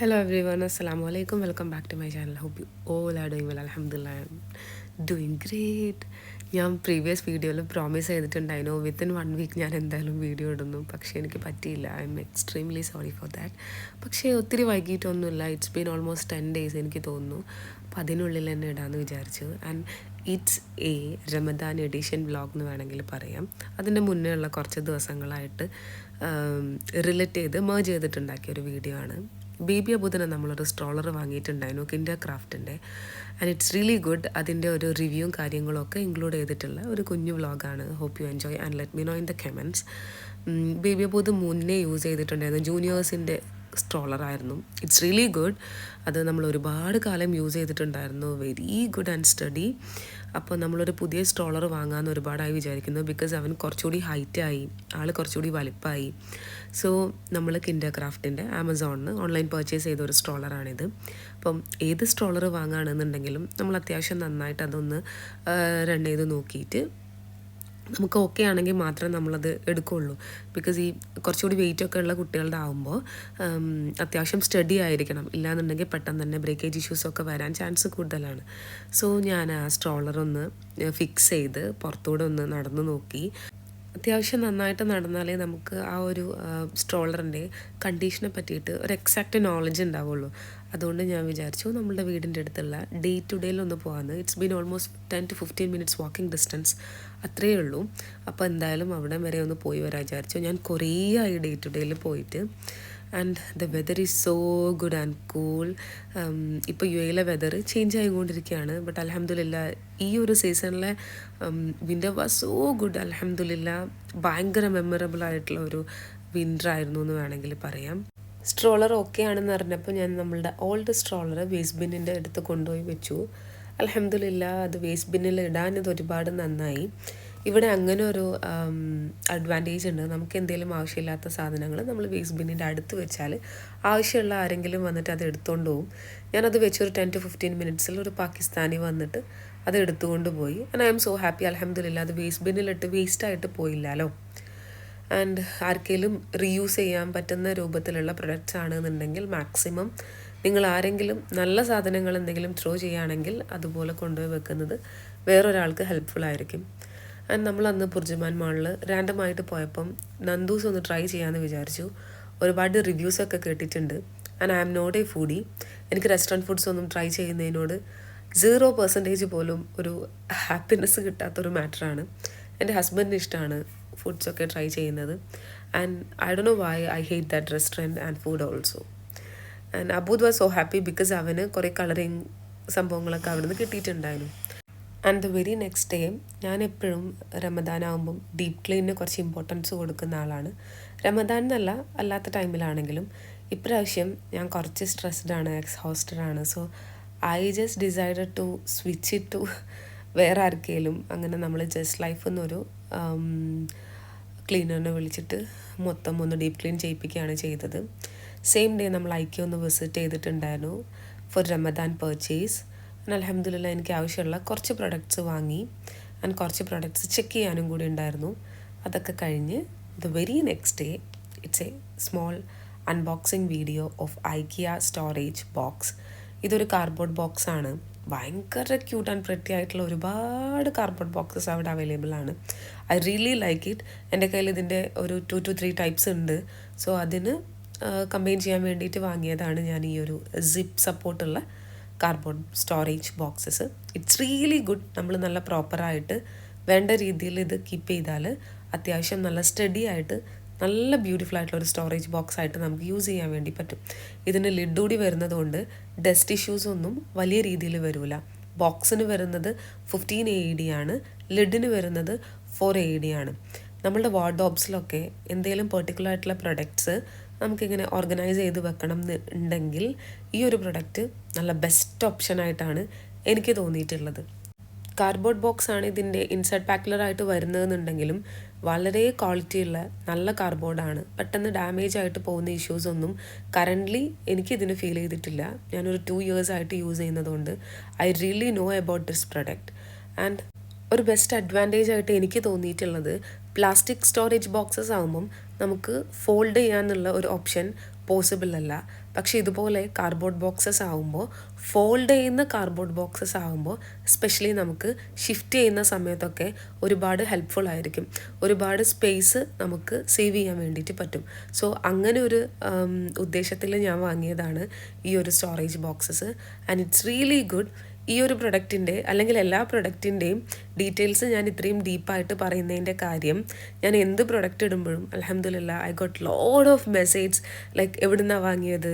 Hello everyone, assalamu alaikum, welcome back to my channel. Hope you all are doing well. Alhamdulillah, I'm doing great. ഞാൻ previous വീഡിയോയിൽ promise ചെയ്തിട്ടുണ്ടായിരുന്നു within 1 week ഞാൻ എന്തായാലും video ഇടുന്നു, പക്ഷേ എനിക്ക് പറ്റിയില്ല. I am extremely sorry for that. പക്ഷേ ഒത്തിരി വൈകിട്ടൊന്നുമില്ല, ഇറ്റ്സ് ബീൻ ഓൾമോസ്റ്റ് 10 days എനിക്ക് തോന്നുന്നു. അപ്പോൾ അതിനുള്ളിൽ തന്നെ ഇടാമെന്ന് വിചാരിച്ചു. And it's A Ramadan edition vlog എന്ന് വേണമെങ്കിൽ പറയാം. അതിൻ്റെ മുന്നേ ഉള്ള കുറച്ച് ദിവസങ്ങളായിട്ട് റിലേറ്റ് ചെയ്ത് മേർജ് ചെയ്തിട്ടുണ്ടാക്കിയ ഒരു വീഡിയോ ആണ്. ബേബി അബുദന് നമ്മളൊരു സ്ട്രോളർ വാങ്ങിയിട്ടുണ്ടായിരുന്നു കിൻഡർ ക്രാഫ്റ്റിൻ്റെ. And it's really good. അതിൻ്റെ ഒരു റിവ്യൂവും കാര്യങ്ങളും ഒക്കെ ഇൻക്ലൂഡ് ചെയ്തിട്ടുള്ള ഒരു കുഞ്ഞു വ്ളോഗാണ്. Hope you enjoy and let me know in the comments. Baby Abud മുന്നേ യൂസ് ചെയ്തിട്ടുണ്ടായിരുന്നു, ജൂനിയേഴ്സിൻ്റെ സ്ട്രോളറായിരുന്നു. It's really good. അത് നമ്മൾ ഒരുപാട് കാലം യൂസ് ചെയ്തിട്ടുണ്ടായിരുന്നു. Very good and sturdy. അപ്പോൾ നമ്മളൊരു പുതിയ സ്ട്രോളർ വാങ്ങാമെന്ന് ഒരുപാടായി വിചാരിക്കുന്നു. ബിക്കോസ് അവൻ കുറച്ചുകൂടി ഹൈറ്റായി, ആൾ കുറച്ചുകൂടി വലിപ്പമായി. സോ നമ്മൾ കിൻഡർ ക്രാഫ്റ്റിൻ്റെ ആമസോണിന് ഓൺലൈൻ പർച്ചേസ് ചെയ്ത ഒരു സ്ട്രോളറാണിത്. അപ്പം ഏത് സ്ട്രോളർ വാങ്ങുകയാണെന്നുണ്ടെങ്കിലും നമ്മൾ അത്യാവശ്യം നന്നായിട്ട് അതൊന്ന് റൺ ചെയ്ത് നോക്കിയിട്ട് നമുക്ക് ഓക്കെ ആണെങ്കിൽ മാത്രമേ നമ്മളത് എടുക്കുകയുള്ളൂ. ബിക്കോസ് ഈ കുറച്ചുകൂടി വെയിറ്റൊക്കെ ഉള്ള കുട്ടികളുടെ ആകുമ്പോൾ അത്യാവശ്യം സ്റ്റഡി ആയിരിക്കണം. ഇല്ലാന്നുണ്ടെങ്കിൽ പെട്ടെന്ന് തന്നെ ബ്രേക്കേജ് ഇഷ്യൂസൊക്കെ വരാൻ ചാൻസ് കൂടുതലാണ്. സോ ഞാൻ ആ സ്ട്രോളറൊന്ന് ഫിക്സ് ചെയ്ത് പുറത്തൂടെ ഒന്ന് നടന്നു നോക്കി. അത്യാവശ്യം നന്നായിട്ട് നടന്നാലേ നമുക്ക് ആ ഒരു സ്ട്രോളറിൻ്റെ കണ്ടീഷനെ പറ്റിയിട്ട് ഒരു എക്സാക്റ്റ് നോളജ് ഉണ്ടാവുള്ളൂ. അതുകൊണ്ട് ഞാൻ വിചാരിച്ചു നമ്മളുടെ വീടിൻ്റെ അടുത്തുള്ള ഡേ ടു ഡേയിലൊന്ന് പോകാമെന്ന്. It's been almost 10 to 15 minutes walking distance, അത്രയേ ഉള്ളൂ. അപ്പോൾ എന്തായാലും അവിടെ വരെ ഒന്ന് പോയി വരാൻ വിചാരിച്ചു. ഞാൻ കുറേ ആയി ഡേ ടു ഡേയിൽ പോയിട്ട്. And the weather is so good and cool. ഇപ്പോൾ യു എയിലെ വെദർ ചേഞ്ച് ആയിക്കൊണ്ടിരിക്കുകയാണ്. ബട്ട് അൽഹംദുലില്ലാ ഈ ഒരു സീസണിലെ വിൻ്റർ വാസ് സോ ഗുഡ്. അൽഹംദുലില്ലാ ഭയങ്കര മെമ്മറബിൾ ആയിട്ടുള്ള ഒരു വിൻ്റർ ആയിരുന്നു എന്ന് വേണമെങ്കിൽ പറയാം. സ്ട്രോളർ ഓക്കെ ആണെന്ന് അറിഞ്ഞപ്പോൾ ഞാൻ നമ്മളുടെ ഓൾഡ് സ്ട്രോളർ വേസ്റ്റ് ബിന്നിൻ്റെ അടുത്ത് കൊണ്ടുപോയി വെച്ചു. അൽഹംദുലില്ലാ അത് വേസ്റ്റ് ബിന്നിൽ ഇടാൻ ഇത് ഒരുപാട് നന്നായി. ഇവിടെ അങ്ങനെ ഒരു അഡ്വാൻറ്റേജ് ഉണ്ട്. നമുക്ക് എന്തെങ്കിലും ആവശ്യമില്ലാത്ത സാധനങ്ങൾ നമ്മൾ വേസ്റ്റ് ബിന്നിൻ്റെ അടുത്ത് വെച്ചാൽ ആവശ്യമുള്ള ആരെങ്കിലും വന്നിട്ട് അത് എടുത്തുകൊണ്ട് പോകും. ഞാനത് വെച്ചൊരു 10 to 15 minutes ഒരു പാകിസ്ഥാനി വന്നിട്ട് അത് എടുത്തുകൊണ്ട് പോയി. And I M so happy. അൽഹംദുലില്ലാ അത് വേസ്റ്റ് ബിന്നിലിട്ട് വേസ്റ്റായിട്ട് പോയില്ലല്ലോ. ആൻഡ് ആർക്കെങ്കിലും റീയൂസ് ചെയ്യാൻ പറ്റുന്ന രൂപത്തിലുള്ള പ്രൊഡക്റ്റ്സ് ആണെന്നുണ്ടെങ്കിൽ മാക്സിമം നിങ്ങൾ ആരെങ്കിലും നല്ല സാധനങ്ങൾ എന്തെങ്കിലും ത്രോ ചെയ്യുകയാണെങ്കിൽ അതുപോലെ കൊണ്ടുപോയി വെക്കുന്നത് വേറൊരാൾക്ക് ഹെൽപ്ഫുൾ ആയിരിക്കും. ആൻഡ് നമ്മൾ അന്ന് ബുർജുമാൻ മാളിൽ റാൻഡമായിട്ട് പോയപ്പം നന്ദൂസ് ഒന്ന് ട്രൈ ചെയ്യാമെന്ന് വിചാരിച്ചു. ഒരുപാട് റിവ്യൂസൊക്കെ കേട്ടിട്ടുണ്ട്. And I am not a foodie. എനിക്ക് റെസ്റ്റോറൻറ്റ് ഫുഡ്സ് ഒന്നും ട്രൈ ചെയ്യുന്നതിനോട് 0% പോലും ഒരു ഹാപ്പിനെസ് കിട്ടാത്തൊരു മാറ്ററാണ്. എൻ്റെ ഹസ്ബൻഡിന് ഇഷ്ടമാണ് ഫുഡ്സൊക്കെ ട്രൈ ചെയ്യുന്നത്. And I don't know why I hate that restaurant and food also. And Abood was so happy because അവന് കുറേ കളറിങ് സംഭവങ്ങളൊക്കെ അവിടെ നിന്ന് കിട്ടിയിട്ടുണ്ടായിരുന്നു. And the very next day ഞാൻ എപ്പോഴും റമദാൻ ആകുമ്പം ഡീപ്പ് ക്ലീനിന് കുറച്ച് ഇമ്പോർട്ടൻസ് കൊടുക്കുന്ന ആളാണ്. റമദാൻ എന്നല്ല, അല്ലാത്ത ടൈമിലാണെങ്കിലും. ഇപ്രാവശ്യം ഞാൻ കുറച്ച് സ്ട്രെസ്ഡ് ആണ്, എക്സ്ഹോസ്റ്റഡ് ആണ്. So I just decided to switch it to വേറെ ആർക്കെങ്കിലും. അങ്ങനെ നമ്മൾ ജസ്റ്റ് ലൈഫ് എന്നൊരു ക്ലീനറിനെ വിളിച്ചിട്ട് മൊത്തം ഒന്ന് ഡീപ്പ് ക്ലീൻ ചെയ്യിപ്പിക്കുകയാണ് ചെയ്തത്. സെയിം ഡേ നമ്മൾ ഐക്യ ഒന്ന് വിസിറ്റ് ചെയ്തിട്ടുണ്ടായിരുന്നു ഫോർ റമദാൻ പർച്ചേസ്. അൽഹംദുലില്ലാ എനിക്ക് ആവശ്യമുള്ള കുറച്ച് പ്രൊഡക്ട്സ് വാങ്ങി. ആൻഡ് കുറച്ച് പ്രൊഡക്ട്സ് ചെക്ക് ചെയ്യാനും കൂടി ഉണ്ടായിരുന്നു. അതൊക്കെ കഴിഞ്ഞ് the very next day it's a small unboxing video of IKEA storage box. ഇതൊരു കാർഡ്ബോർഡ് ബോക്സാണ്. ഭയങ്കര ക്യൂട്ട് ആൻഡ് പ്രെറ്റി ആയിട്ടുള്ള ഒരുപാട് കാർഡ്ബോർഡ് ബോക്സസ് അവിടെ അവൈലബിൾ ആണ്. I really like it. എൻ്റെ കയ്യിൽ ഇതിൻ്റെ ഒരു 2 to 3 ടൈപ്സ് ഉണ്ട്. സോ അതിന് കമ്പൈൻ ചെയ്യാൻ വേണ്ടിയിട്ട് വാങ്ങിയതാണ് ഞാൻ ഈ ഒരു സിപ്പ് സപ്പോർട്ടുള്ള cardboard storage boxes. It's really good. നമ്മൾ നല്ല പ്രോപ്പറായിട്ട് വേണ്ട രീതിയിൽ ഇത് കീപ്പ് ചെയ്താൽ അത്യാവശ്യം നല്ല സ്റ്റഡി ആയിട്ട് നല്ല ബ്യൂട്ടിഫുൾ ആയിട്ടുള്ള ഒരു സ്റ്റോറേജ് ബോക്സ് ആയിട്ട് നമുക്ക് യൂസ് ചെയ്യാൻ വേണ്ടി പറ്റും. ഇതിന് ലിഡ് കൂടി വരുന്നത് കൊണ്ട് ഡസ്റ്റ് ഇഷ്യൂസ് ഒന്നും വലിയ രീതിയിൽ വരില്ല. ബോക്സിന് വരുന്നത് 15 AED ആണ്, ലിഡിന് വരുന്നത് 4 AED ആണ്. നമ്മളുടെ വാർഡ്രോബ്സിലൊക്കെ എന്തെങ്കിലും പെർട്ടിക്കുലർ ആയിട്ടുള്ള പ്രൊഡക്ട്സ് നമുക്കിങ്ങനെ ഓർഗനൈസ് ചെയ്ത് വെക്കണം എന്നുണ്ടെങ്കിൽ ഈ ഒരു പ്രൊഡക്റ്റ് നല്ല ബെസ്റ്റ് ഓപ്ഷനായിട്ടാണ് എനിക്ക് തോന്നിയിട്ടുള്ളത്. കാർഡ്ബോർഡ് ബോക്സ് ആണ് ഇതിൻ്റെ ഇൻസൈഡ് പാക്കിലറായിട്ട് വരുന്നതെന്നുണ്ടെങ്കിലും വളരെ ക്വാളിറ്റിയുള്ള നല്ല കാർഡ്ബോർഡാണ്. പെട്ടെന്ന് ഡാമേജ് ആയിട്ട് പോകുന്ന ഇഷ്യൂസ് ഒന്നും കറൻ്റ്ലി എനിക്കിതിന് ഫീൽ ചെയ്തിട്ടില്ല. ഞാനൊരു 2 years ആയിട്ട് യൂസ് ചെയ്യുന്നതുകൊണ്ട് I really know about this product. And ഒരു ബെസ്റ്റ് അഡ്വാൻറ്റേജ് ആയിട്ട് എനിക്ക് തോന്നിയിട്ടുള്ളത് പ്ലാസ്റ്റിക് സ്റ്റോറേജ് ബോക്സസ് ആകുമ്പം നമുക്ക് ഫോൾഡ് ചെയ്യാനുള്ള ഒരു ഓപ്ഷൻ പോസിബിൾ അല്ല. പക്ഷേ ഇതുപോലെ കാർഡ്ബോർഡ് ബോക്സസ് ആകുമ്പോൾ ഫോൾഡ് ചെയ്യുന്ന കാർഡ്ബോർഡ് ബോക്സസ് ആകുമ്പോൾ എസ്പെഷ്യലി നമുക്ക് ഷിഫ്റ്റ് ചെയ്യുന്ന സമയത്തൊക്കെ ഒരുപാട് ഹെൽപ്ഫുൾ ആയിരിക്കും. ഒരുപാട് സ്പേസ് നമുക്ക് സേവ് ചെയ്യാൻ വേണ്ടിയിട്ട് പറ്റും. സോ അങ്ങനെ ഒരു ഉദ്ദേശത്തിൽ ഞാൻ വാങ്ങിയതാണ് ഈ ഒരു storage boxes. And it's really good. ഈ ഒരു പ്രൊഡക്റ്റിൻ്റെ അല്ലെങ്കിൽ എല്ലാ പ്രൊഡക്റ്റിൻ്റെയും ഡീറ്റെയിൽസ് ഞാൻ ഇത്രയും ഡീപ്പായിട്ട് പറയുന്നതിൻ്റെ കാര്യം, ഞാൻ എന്ത് പ്രൊഡക്റ്റ് ഇടുമ്പോഴും അൽഹംദുലില്ലാ I got load of message like എവിടുന്നാണ് വാങ്ങിയത്,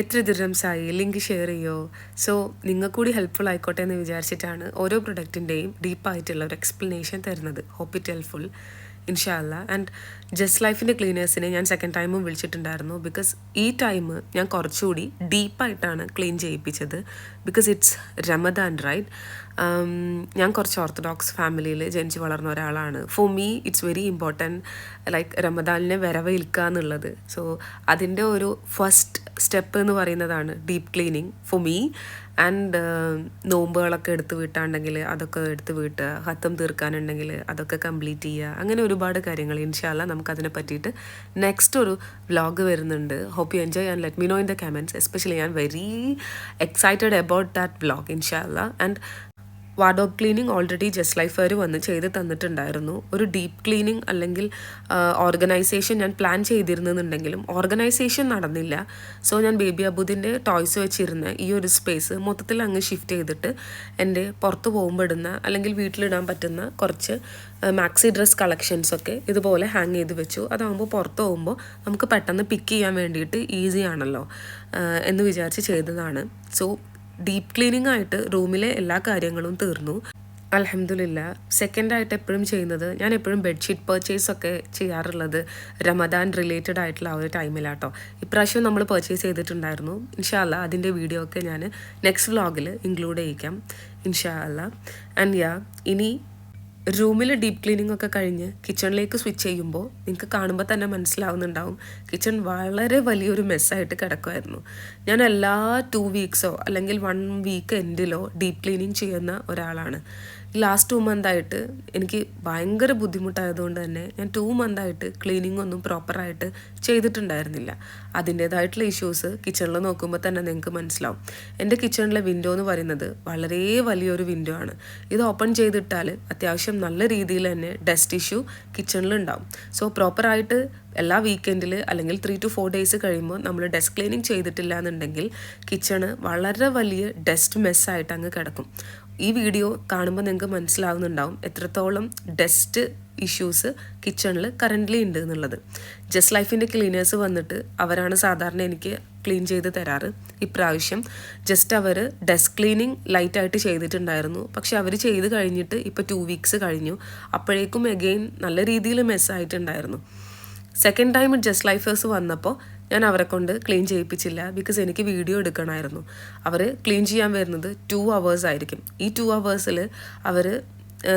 എത്ര ദിർഹംസായി, ലിങ്ക് ഷെയർ ചെയ്യോ. സോ നിങ്ങൾ കൂടി ഹെൽപ്ഫുൾ ആയിക്കോട്ടെ എന്ന് വിചാരിച്ചിട്ടാണ് ഓരോ പ്രൊഡക്റ്റിൻ്റെയും ഡീപ്പായിട്ടുള്ള ഒരു എക്സ്പ്ലനേഷൻ തരുന്നത്. ഹോപ്പ് ഇറ്റ് ഹെൽപ്ഫുൾ ഇൻഷാ അല്ലാ. ആൻഡ് ജസ്റ്റ് ലൈഫിൻ്റെ ക്ലീനേഴ്സിനെ ഞാൻ സെക്കൻഡ് ടൈമും വിളിച്ചിട്ടുണ്ടായിരുന്നു. ബിക്കോസ് ഈ ടൈം ഞാൻ കുറച്ചുകൂടി ഡീപ്പായിട്ടാണ് ക്ലീൻ ചെയ്യിപ്പിച്ചത്. Because it's Ramadan right. ഞാൻ കുറച്ച് ഓർത്തഡോക്സ് ഫാമിലിയിൽ ജനിച്ച് വളർന്ന ഒരാളാണ്. For me it's very important like റമദാനിനെ വരവേൽക്കുക എന്നുള്ളത്. സോ അതിൻ്റെ ഒരു ഫസ്റ്റ് സ്റ്റെപ്പ് എന്ന് പറയുന്നതാണ് deep cleaning for me. And നോമ്പുകളൊക്കെ എടുത്ത് വീട്ടാണ്ടെങ്കിൽ അതൊക്കെ എടുത്ത് വീട്ടുക, ഹത്തം തീർക്കാനുണ്ടെങ്കിൽ അതൊക്കെ കംപ്ലീറ്റ് ചെയ്യുക. അങ്ങനെ ഒരുപാട് കാര്യങ്ങൾ ഇൻഷാ അല്ലാ നമുക്കതിനെ പറ്റിയിട്ട് നെക്സ്റ്റ് ഒരു വ്ലോഗ് വരുന്നുണ്ട്. Hope you enjoy and let me know in the comments. Especially ഞാൻ very excited about that vlog ഇൻഷാ അല്ലാ. And wardrobe cleaning already just ലൈഫർ വന്ന് ചെയ്ത് തന്നിട്ടുണ്ടായിരുന്നു. ഒരു ഡീപ്പ് ക്ലീനിങ് അല്ലെങ്കിൽ ഓർഗനൈസേഷൻ ഞാൻ പ്ലാൻ ചെയ്തിരുന്നെന്നുണ്ടെങ്കിലും ഓർഗനൈസേഷൻ നടന്നില്ല. സോ ഞാൻ ബേബി അബുദിൻ്റെ ടോയ്സ് വെച്ചിരുന്ന ഈ ഒരു സ്പേസ് മൊത്തത്തിൽ അങ്ങ് ഷിഫ്റ്റ് ചെയ്തിട്ട് എൻ്റെ പുറത്ത് പോകുമ്പോൾ ഇടുന്ന അല്ലെങ്കിൽ വീട്ടിലിടാൻ പറ്റുന്ന കുറച്ച് മാക്സി ഡ്രസ് കളക്ഷൻസൊക്കെ ഇതുപോലെ ഹാങ് ചെയ്ത് വെച്ചു. അതാകുമ്പോൾ പുറത്ത് പോകുമ്പോൾ നമുക്ക് പെട്ടെന്ന് പിക്ക് ചെയ്യാൻ വേണ്ടിയിട്ട് ഈസി ആണല്ലോ എന്ന് വിചാരിച്ച് ചെയ്തതാണ്. സോ ഡീപ്പ് ക്ലീനിങ് ആയിട്ട് റൂമിലെ എല്ലാ കാര്യങ്ങളും തീർന്നു അൽഹംദുലില്ലാ. സെക്കൻഡായിട്ട് എപ്പോഴും ചെയ്യുന്നത്, ഞാൻ എപ്പോഴും ബെഡ്ഷീറ്റ് പർച്ചേസൊക്കെ ചെയ്യാറുള്ളത് റമദാൻ റിലേറ്റഡ് ആയിട്ടുള്ള ആ ഒരു ടൈമിലാട്ടോ. ഇപ്രാവശ്യം നമ്മൾ പർച്ചേസ് ചെയ്തിട്ടുണ്ടായിരുന്നു. ഇൻഷാ അല്ലാ അതിൻ്റെ വീഡിയോ ഒക്കെ ഞാൻ നെക്സ്റ്റ് വ്ലോഗിൽ ഇൻക്ലൂഡ് ചെയ്യിക്കാം ഇൻഷാ അല്ലാ. ആൻഡ് യാ, ഇനി റൂമിൽ ഡീപ്പ് ക്ലീനിങ് ഒക്കെ കഴിഞ്ഞ് കിച്ചണിലേക്ക് സ്വിച്ച് ചെയ്യുമ്പോൾ നിങ്ങൾക്ക് കാണുമ്പോൾ തന്നെ മനസ്സിലാവുന്നുണ്ടാവും കിച്ചൺ വളരെ വലിയൊരു മെസ്സായിട്ട് കിടക്കുമായിരുന്നു. ഞാൻ എല്ലാ 2 weeksോ അല്ലെങ്കിൽ 1 week എൻഡിലോ ഡീപ്പ് ക്ലീനിങ് ചെയ്യുന്ന ഒരാളാണ്. ലാസ്റ്റ് 2 month ആയിട്ട് എനിക്ക് ഭയങ്കര ബുദ്ധിമുട്ടായതുകൊണ്ട് തന്നെ ഞാൻ 2 month ആയിട്ട് ക്ലീനിങ് ഒന്നും പ്രോപ്പറായിട്ട് ചെയ്തിട്ടുണ്ടായിരുന്നില്ല. അതിൻ്റേതായിട്ടുള്ള ഇഷ്യൂസ് കിച്ചണിൽ നോക്കുമ്പോൾ തന്നെ നിങ്ങൾക്ക് മനസ്സിലാവും. എൻ്റെ കിച്ചണിലെ വിൻഡോ എന്ന് പറയുന്നത് വളരെ വലിയൊരു വിൻഡോ ആണ്. ഇത് ഓപ്പൺ ചെയ്തിട്ടാൽ അത്യാവശ്യം നല്ല രീതിയിൽ തന്നെ ഡസ്റ്റ് ഇഷ്യൂ കിച്ചണിലുണ്ടാവും. സോ പ്രോപ്പറായിട്ട് എല്ലാ വീക്കെൻഡിൽ അല്ലെങ്കിൽ 3 to 4 days കഴിയുമ്പോൾ നമ്മൾ ഡെസ്ക് ക്ലീനിങ് ചെയ്തിട്ടില്ല എന്നുണ്ടെങ്കിൽ കിച്ചണ് വളരെ വലിയ ഡസ്റ്റ് മെസ്സായിട്ട് അങ്ങ് കിടക്കും. ഈ വീഡിയോ കാണുമ്പോൾ നിങ്ങൾക്ക് മനസ്സിലാവുന്നുണ്ടാവും എത്രത്തോളം ഡസ്റ്റ് ഇഷ്യൂസ് കിച്ചണിൽ കറൻ്റ്ലി ഉണ്ട് എന്നുള്ളത്. ജസ്റ്റ് ലൈഫിൻ്റെ ക്ലീനേഴ്സ് വന്നിട്ട് അവരാണ് സാധാരണ എനിക്ക് ക്ലീൻ ചെയ്ത് തരാറ്. ഇപ്രാവശ്യം ജസ്റ്റ് അവർ ഡെസ്ക് ക്ലീനിങ് ലൈറ്റായിട്ട് ചെയ്തിട്ടുണ്ടായിരുന്നു. പക്ഷെ അവർ ചെയ്ത് കഴിഞ്ഞിട്ട് ഇപ്പോൾ 2 weeks കഴിഞ്ഞു. അപ്പോഴേക്കും എഗെയിൻ നല്ല രീതിയിൽ മെസ്സായിട്ടുണ്ടായിരുന്നു. സെക്കൻഡ് ടൈം ജസ്റ്റ് ലൈഫേഴ്സ് വന്നപ്പോൾ ഞാൻ അവരെ കൊണ്ട് ക്ലീൻ ചെയ്യിപ്പിച്ചില്ല. ബിക്കോസ് എനിക്ക് വീഡിയോ എടുക്കണമായിരുന്നു. അവർ ക്ലീൻ ചെയ്യാൻ വരുന്നത് 2 hours ആയിരിക്കും. ഈ 2 hours അവർ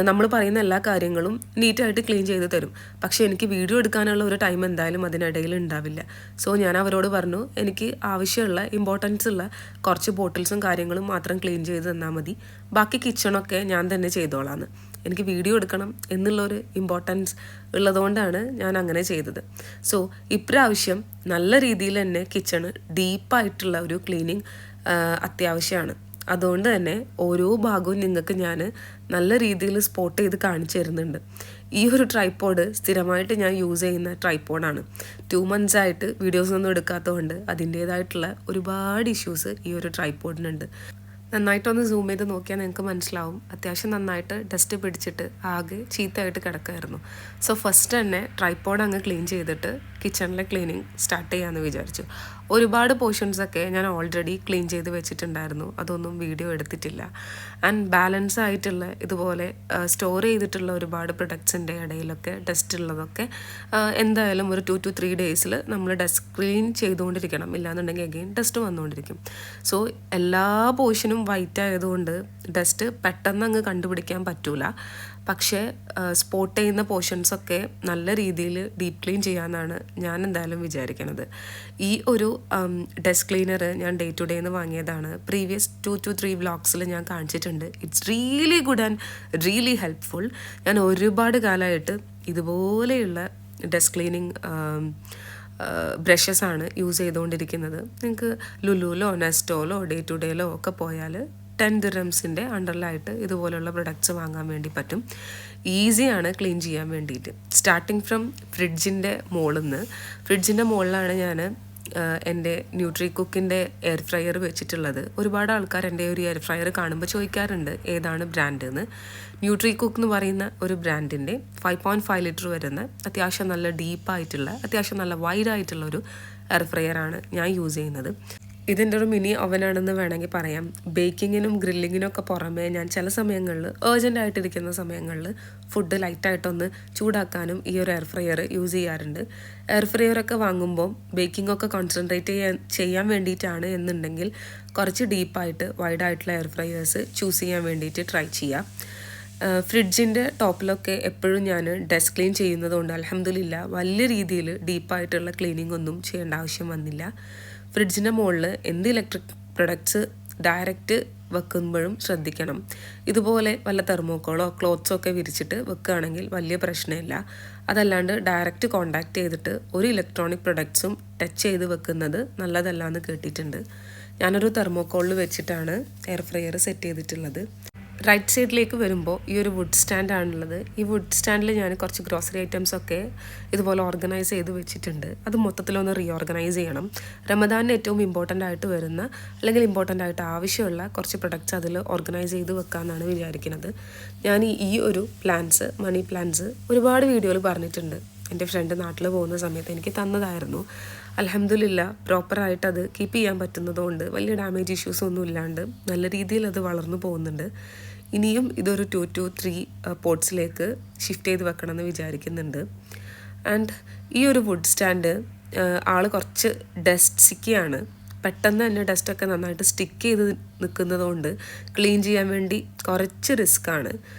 നമ്മൾ പറയുന്ന എല്ലാ കാര്യങ്ങളും നീറ്റായിട്ട് ക്ലീൻ ചെയ്ത് തരും. പക്ഷേ എനിക്ക് വീഡിയോ എടുക്കാനുള്ള ഒരു ടൈം എന്തായാലും അതിനിടയിൽ ഉണ്ടാവില്ല. സോ ഞാൻ അവരോട് പറഞ്ഞു എനിക്ക് ആവശ്യമുള്ള ഇമ്പോർട്ടൻസ് ഉള്ള കുറച്ച് ബോട്ടിൽസും കാര്യങ്ങളും മാത്രം ക്ലീൻ ചെയ്ത് തന്നാൽ മതി, ബാക്കി കിച്ചണൊക്കെ ഞാൻ തന്നെ ചെയ്തോളാന്ന്. എനിക്ക് വീഡിയോ എടുക്കണം എന്നുള്ളൊരു ഇമ്പോർട്ടൻസ് ഉള്ളതുകൊണ്ടാണ് ഞാൻ അങ്ങനെ ചെയ്തത്. സോ ഇപ്രാവശ്യം നല്ല രീതിയിൽ തന്നെ കിച്ചണ് ഡീപ്പായിട്ടുള്ള ഒരു ക്ലീനിങ് അത്യാവശ്യമാണ്. അതുകൊണ്ട് തന്നെ ഓരോ ഭാഗവും നിങ്ങൾക്ക് ഞാൻ നല്ല രീതിയിൽ സ്പോട്ട് ചെയ്ത് കാണിച്ചു തരുന്നുണ്ട്. ഈ ഒരു ട്രൈപ്പോഡ് സ്ഥിരമായിട്ട് ഞാൻ യൂസ് ചെയ്യുന്ന ട്രൈപ്പോഡാണ്. 2 months ആയിട്ട് വീഡിയോസൊന്നും എടുക്കാത്തതുകൊണ്ട് അതിൻ്റേതായിട്ടുള്ള ഒരുപാട് ഇഷ്യൂസ് ഈ ഒരു ട്രൈപ്പോഡിനുണ്ട്. നന്നായിട്ടൊന്ന് സൂം ചെയ്ത് നോക്കിയാൽ നിങ്ങൾക്ക് മനസ്സിലാവും അത്യാവശ്യം നന്നായിട്ട് ഡസ്റ്റ് പിടിച്ചിട്ട് ആകെ ചീത്തയായിട്ട് കിടക്കുമായിരുന്നു. സോ ഫസ്റ്റ് തന്നെ ട്രൈപ്പോഡ് അങ്ങ് ക്ലീൻ ചെയ്തിട്ട് കിച്ചണിലെ ക്ലീനിങ് സ്റ്റാർട്ട് ചെയ്യാമെന്ന് വിചാരിച്ചു. ഒരുപാട് പോർഷൻസൊക്കെ ഞാൻ ഓൾറെഡി ക്ലീൻ ചെയ്ത് വെച്ചിട്ടുണ്ടായിരുന്നു. അതൊന്നും വീഡിയോ എടുത്തിട്ടില്ല. ആൻഡ് ബാലൻസ് ആയിട്ടുള്ള ഇതുപോലെ സ്റ്റോർ ചെയ്തിട്ടുള്ള ഒരുപാട് പ്രൊഡക്ട്സിൻ്റെ ഇടയിലൊക്കെ ഡസ്റ്റ് ഉള്ളതൊക്കെ എന്തായാലും ഒരു 2 to 3 days നമ്മൾ ഡസ്റ്റ് ക്ലീൻ ചെയ്തുകൊണ്ടിരിക്കണം. ഇല്ലാന്നുണ്ടെങ്കിൽ അഗെയിൻ ഡസ്റ്റ് വന്നുകൊണ്ടിരിക്കും. സോ എല്ലാ പോർഷനും വൈറ്റ് ആയതുകൊണ്ട് ഡസ്റ്റ് പെട്ടെന്ന് അങ്ങ് കണ്ടുപിടിക്കാൻ പറ്റൂല. പക്ഷേ സ്പോട്ട് ചെയ്യുന്ന പോർഷൻസൊക്കെ നല്ല രീതിയിൽ ഡീപ്പ് ക്ലീൻ ചെയ്യാമെന്നാണ് ഞാൻ എന്തായാലും വിചാരിക്കുന്നത്. ഈ ഒരു ഡെസ്ക് ക്ലീനർ ഞാൻ ഡേ ടു ഡേന്ന് വാങ്ങിയതാണ്. പ്രീവിയസ് 2 to 3 വ്ളോഗ്സിൽ ഞാൻ കാണിച്ചിട്ടുണ്ട്. It's really good and really helpful. ഞാൻ ഒരുപാട് കാലമായിട്ട് ഇതുപോലെയുള്ള ഡെസ്ക് ക്ലീനിങ് ബ്രഷസാണ് യൂസ് ചെയ്തുകൊണ്ടിരിക്കുന്നത്. നിങ്ങൾക്ക് ലുലുലോ നെസ്റ്റോലോ ഡേ ടു ഡേയിലോ ഒക്കെ പോയാൽ 10 ദിർഹംസിൻ്റെ അണ്ടറിലായിട്ട് ഇതുപോലുള്ള പ്രൊഡക്ട്സ് വാങ്ങാൻ വേണ്ടി പറ്റും. ഈസിയാണ് ക്ലീൻ ചെയ്യാൻ വേണ്ടിയിട്ട്. സ്റ്റാർട്ടിങ് ഫ്രം ഫ്രിഡ്ജിൻ്റെ മുകളിലാണ് ഞാൻ എൻ്റെ ന്യൂട്രി കുക്കിൻ്റെ എയർ ഫ്രയർ വെച്ചിട്ടുള്ളത്. ഒരുപാട് ആൾക്കാർ എൻ്റെ ഒരു എയർ ഫ്രയർ കാണുമ്പോൾ ചോദിക്കാറുണ്ട് ഏതാണ് ബ്രാൻഡ് എന്ന്. ന്യൂട്രി കുക്ക് എന്ന് പറയുന്ന ഒരു ബ്രാൻഡിൻ്റെ 5.5 ലിറ്റർ വരുന്ന അത്യാവശ്യം നല്ല ഡീപ്പായിട്ടുള്ള അത്യാവശ്യം നല്ല വൈഡായിട്ടുള്ള ഒരു എയർ ഫ്രയറാണ് ഞാൻ യൂസ് ചെയ്യുന്നത്. ഇതിൻ്റെ ഒരു മിനി ഓവനാണെന്ന് വേണമെങ്കിൽ പറയാം. ബേക്കിങ്ങിനും ഗ്രില്ലിങ്ങിനും ഒക്കെ പുറമേ ഞാൻ ചില സമയങ്ങളിൽ ഏർജൻ്റായിട്ടിരിക്കുന്ന സമയങ്ങളിൽ ഫുഡ് ലൈറ്റായിട്ടൊന്ന് ചൂടാക്കാനും ഈ ഒരു എയർ ഫ്രയർ യൂസ് ചെയ്യാറുണ്ട്. എയർ ഫ്രയറൊക്കെ വാങ്ങുമ്പോൾ ബേക്കിങ്ങൊക്കെ കോൺസെൻട്രേറ്റ് ചെയ്യാൻ വേണ്ടിയിട്ടാണ് എന്നുണ്ടെങ്കിൽ കുറച്ച് ഡീപ്പായിട്ട് വൈഡായിട്ടുള്ള എയർ ഫ്രയേഴ്സ് ചൂസ് ചെയ്യാൻ വേണ്ടിയിട്ട് ട്രൈ ചെയ്യാം. ഫ്രിഡ്ജിൻ്റെ ടോപ്പിലൊക്കെ എപ്പോഴും ഞാൻ ഡെസ്ക് ക്ലീൻ ചെയ്യുന്നതുകൊണ്ട് അൽഹംദുലില്ലാ വലിയ രീതിയിൽ ഡീപ്പായിട്ടുള്ള ക്ലീനിങ് ഒന്നും ചെയ്യേണ്ട ആവശ്യം വന്നില്ല. ഫ്രിഡ്ജിൻ്റെ മുകളിൽ എന്ത് ഇലക്ട്രിക് പ്രൊഡക്ട്സ് ഡയറക്റ്റ് വെക്കുമ്പോഴും ശ്രദ്ധിക്കണം. ഇതുപോലെ വല്ല തെർമോക്കോളോ ക്ലോത്ത്സോ ഒക്കെ വിരിച്ചിട്ട് വെക്കുകയാണെങ്കിൽ വലിയ പ്രശ്നമില്ല. അതല്ലാണ്ട് ഡയറക്റ്റ് കോണ്ടാക്ട് ചെയ്തിട്ട് ഒരു ഇലക്ട്രോണിക് പ്രൊഡക്ട്സും ടച്ച് ചെയ്ത് വെക്കുന്നത് നല്ലതല്ല എന്ന് കേട്ടിട്ടുണ്ട്. ഞാനൊരു തെർമോക്കോളിൽ വെച്ചിട്ടാണ് എയർ ഫ്രയർ സെറ്റ് ചെയ്തിട്ടുള്ളത്. റൈറ്റ് സൈഡിലേക്ക് വരുമ്പോൾ ഈ ഒരു വുഡ് സ്റ്റാൻഡാണുള്ളത്. ഈ വുഡ് സ്റ്റാൻഡിൽ ഞാൻ കുറച്ച് ഗ്രോസറി ഐറ്റംസൊക്കെ ഇതുപോലെ ഓർഗനൈസ് ചെയ്ത് വെച്ചിട്ടുണ്ട്. അത് മൊത്തത്തിലൊന്ന് റീഓർഗനൈസ് ചെയ്യണം. റമദാനിന് ഏറ്റവും ഇമ്പോർട്ടൻ്റ് ആയിട്ട് വരുന്ന അല്ലെങ്കിൽ ഇമ്പോർട്ടൻ്റ് ആയിട്ട് ആവശ്യമുള്ള കുറച്ച് പ്രൊഡക്ട്സ് അതിൽ ഓർഗനൈസ് ചെയ്ത് വെക്കാമെന്നാണ് വിചാരിക്കുന്നത്. ഞാൻ ഈ ഒരു പ്ലാന്റ്സ് മണി പ്ലാന്റ്സ് ഒരുപാട് വീഡിയോയിൽ പറഞ്ഞിട്ടുണ്ട്. എൻ്റെ ഫ്രണ്ട് നാട്ടിൽ പോകുന്ന സമയത്ത് എനിക്ക് തന്നതായിരുന്നു. അൽഹംദുലില്ലാ പ്രോപ്പറായിട്ട് അത് കീപ്പ് ചെയ്യാൻ പറ്റുന്നതുകൊണ്ട് വലിയ ഡാമേജ് ഇഷ്യൂസ് ഒന്നും ഇല്ലാണ്ട് നല്ല രീതിയിൽ അത് വളർന്നു പോകുന്നുണ്ട്. ഇനിയും ഇതൊരു 2 to 3 പോട്ട്സിലേക്ക് ഷിഫ്റ്റ് ചെയ്ത് വെക്കണമെന്ന് വിചാരിക്കുന്നുണ്ട്. ആൻഡ് ഈ ഒരു വുഡ് സ്റ്റാൻഡ് ആൾ കുറച്ച് ഡസ്റ്റ് സിക്കിയാണ്. പെട്ടെന്ന് തന്നെ ഡസ്റ്റൊക്കെ നന്നായിട്ട് സ്റ്റിക്ക് ചെയ്ത് നിൽക്കുന്നതുകൊണ്ട് ക്ലീൻ ചെയ്യാൻ വേണ്ടി കുറച്ച് റിസ്ക്കാണ്.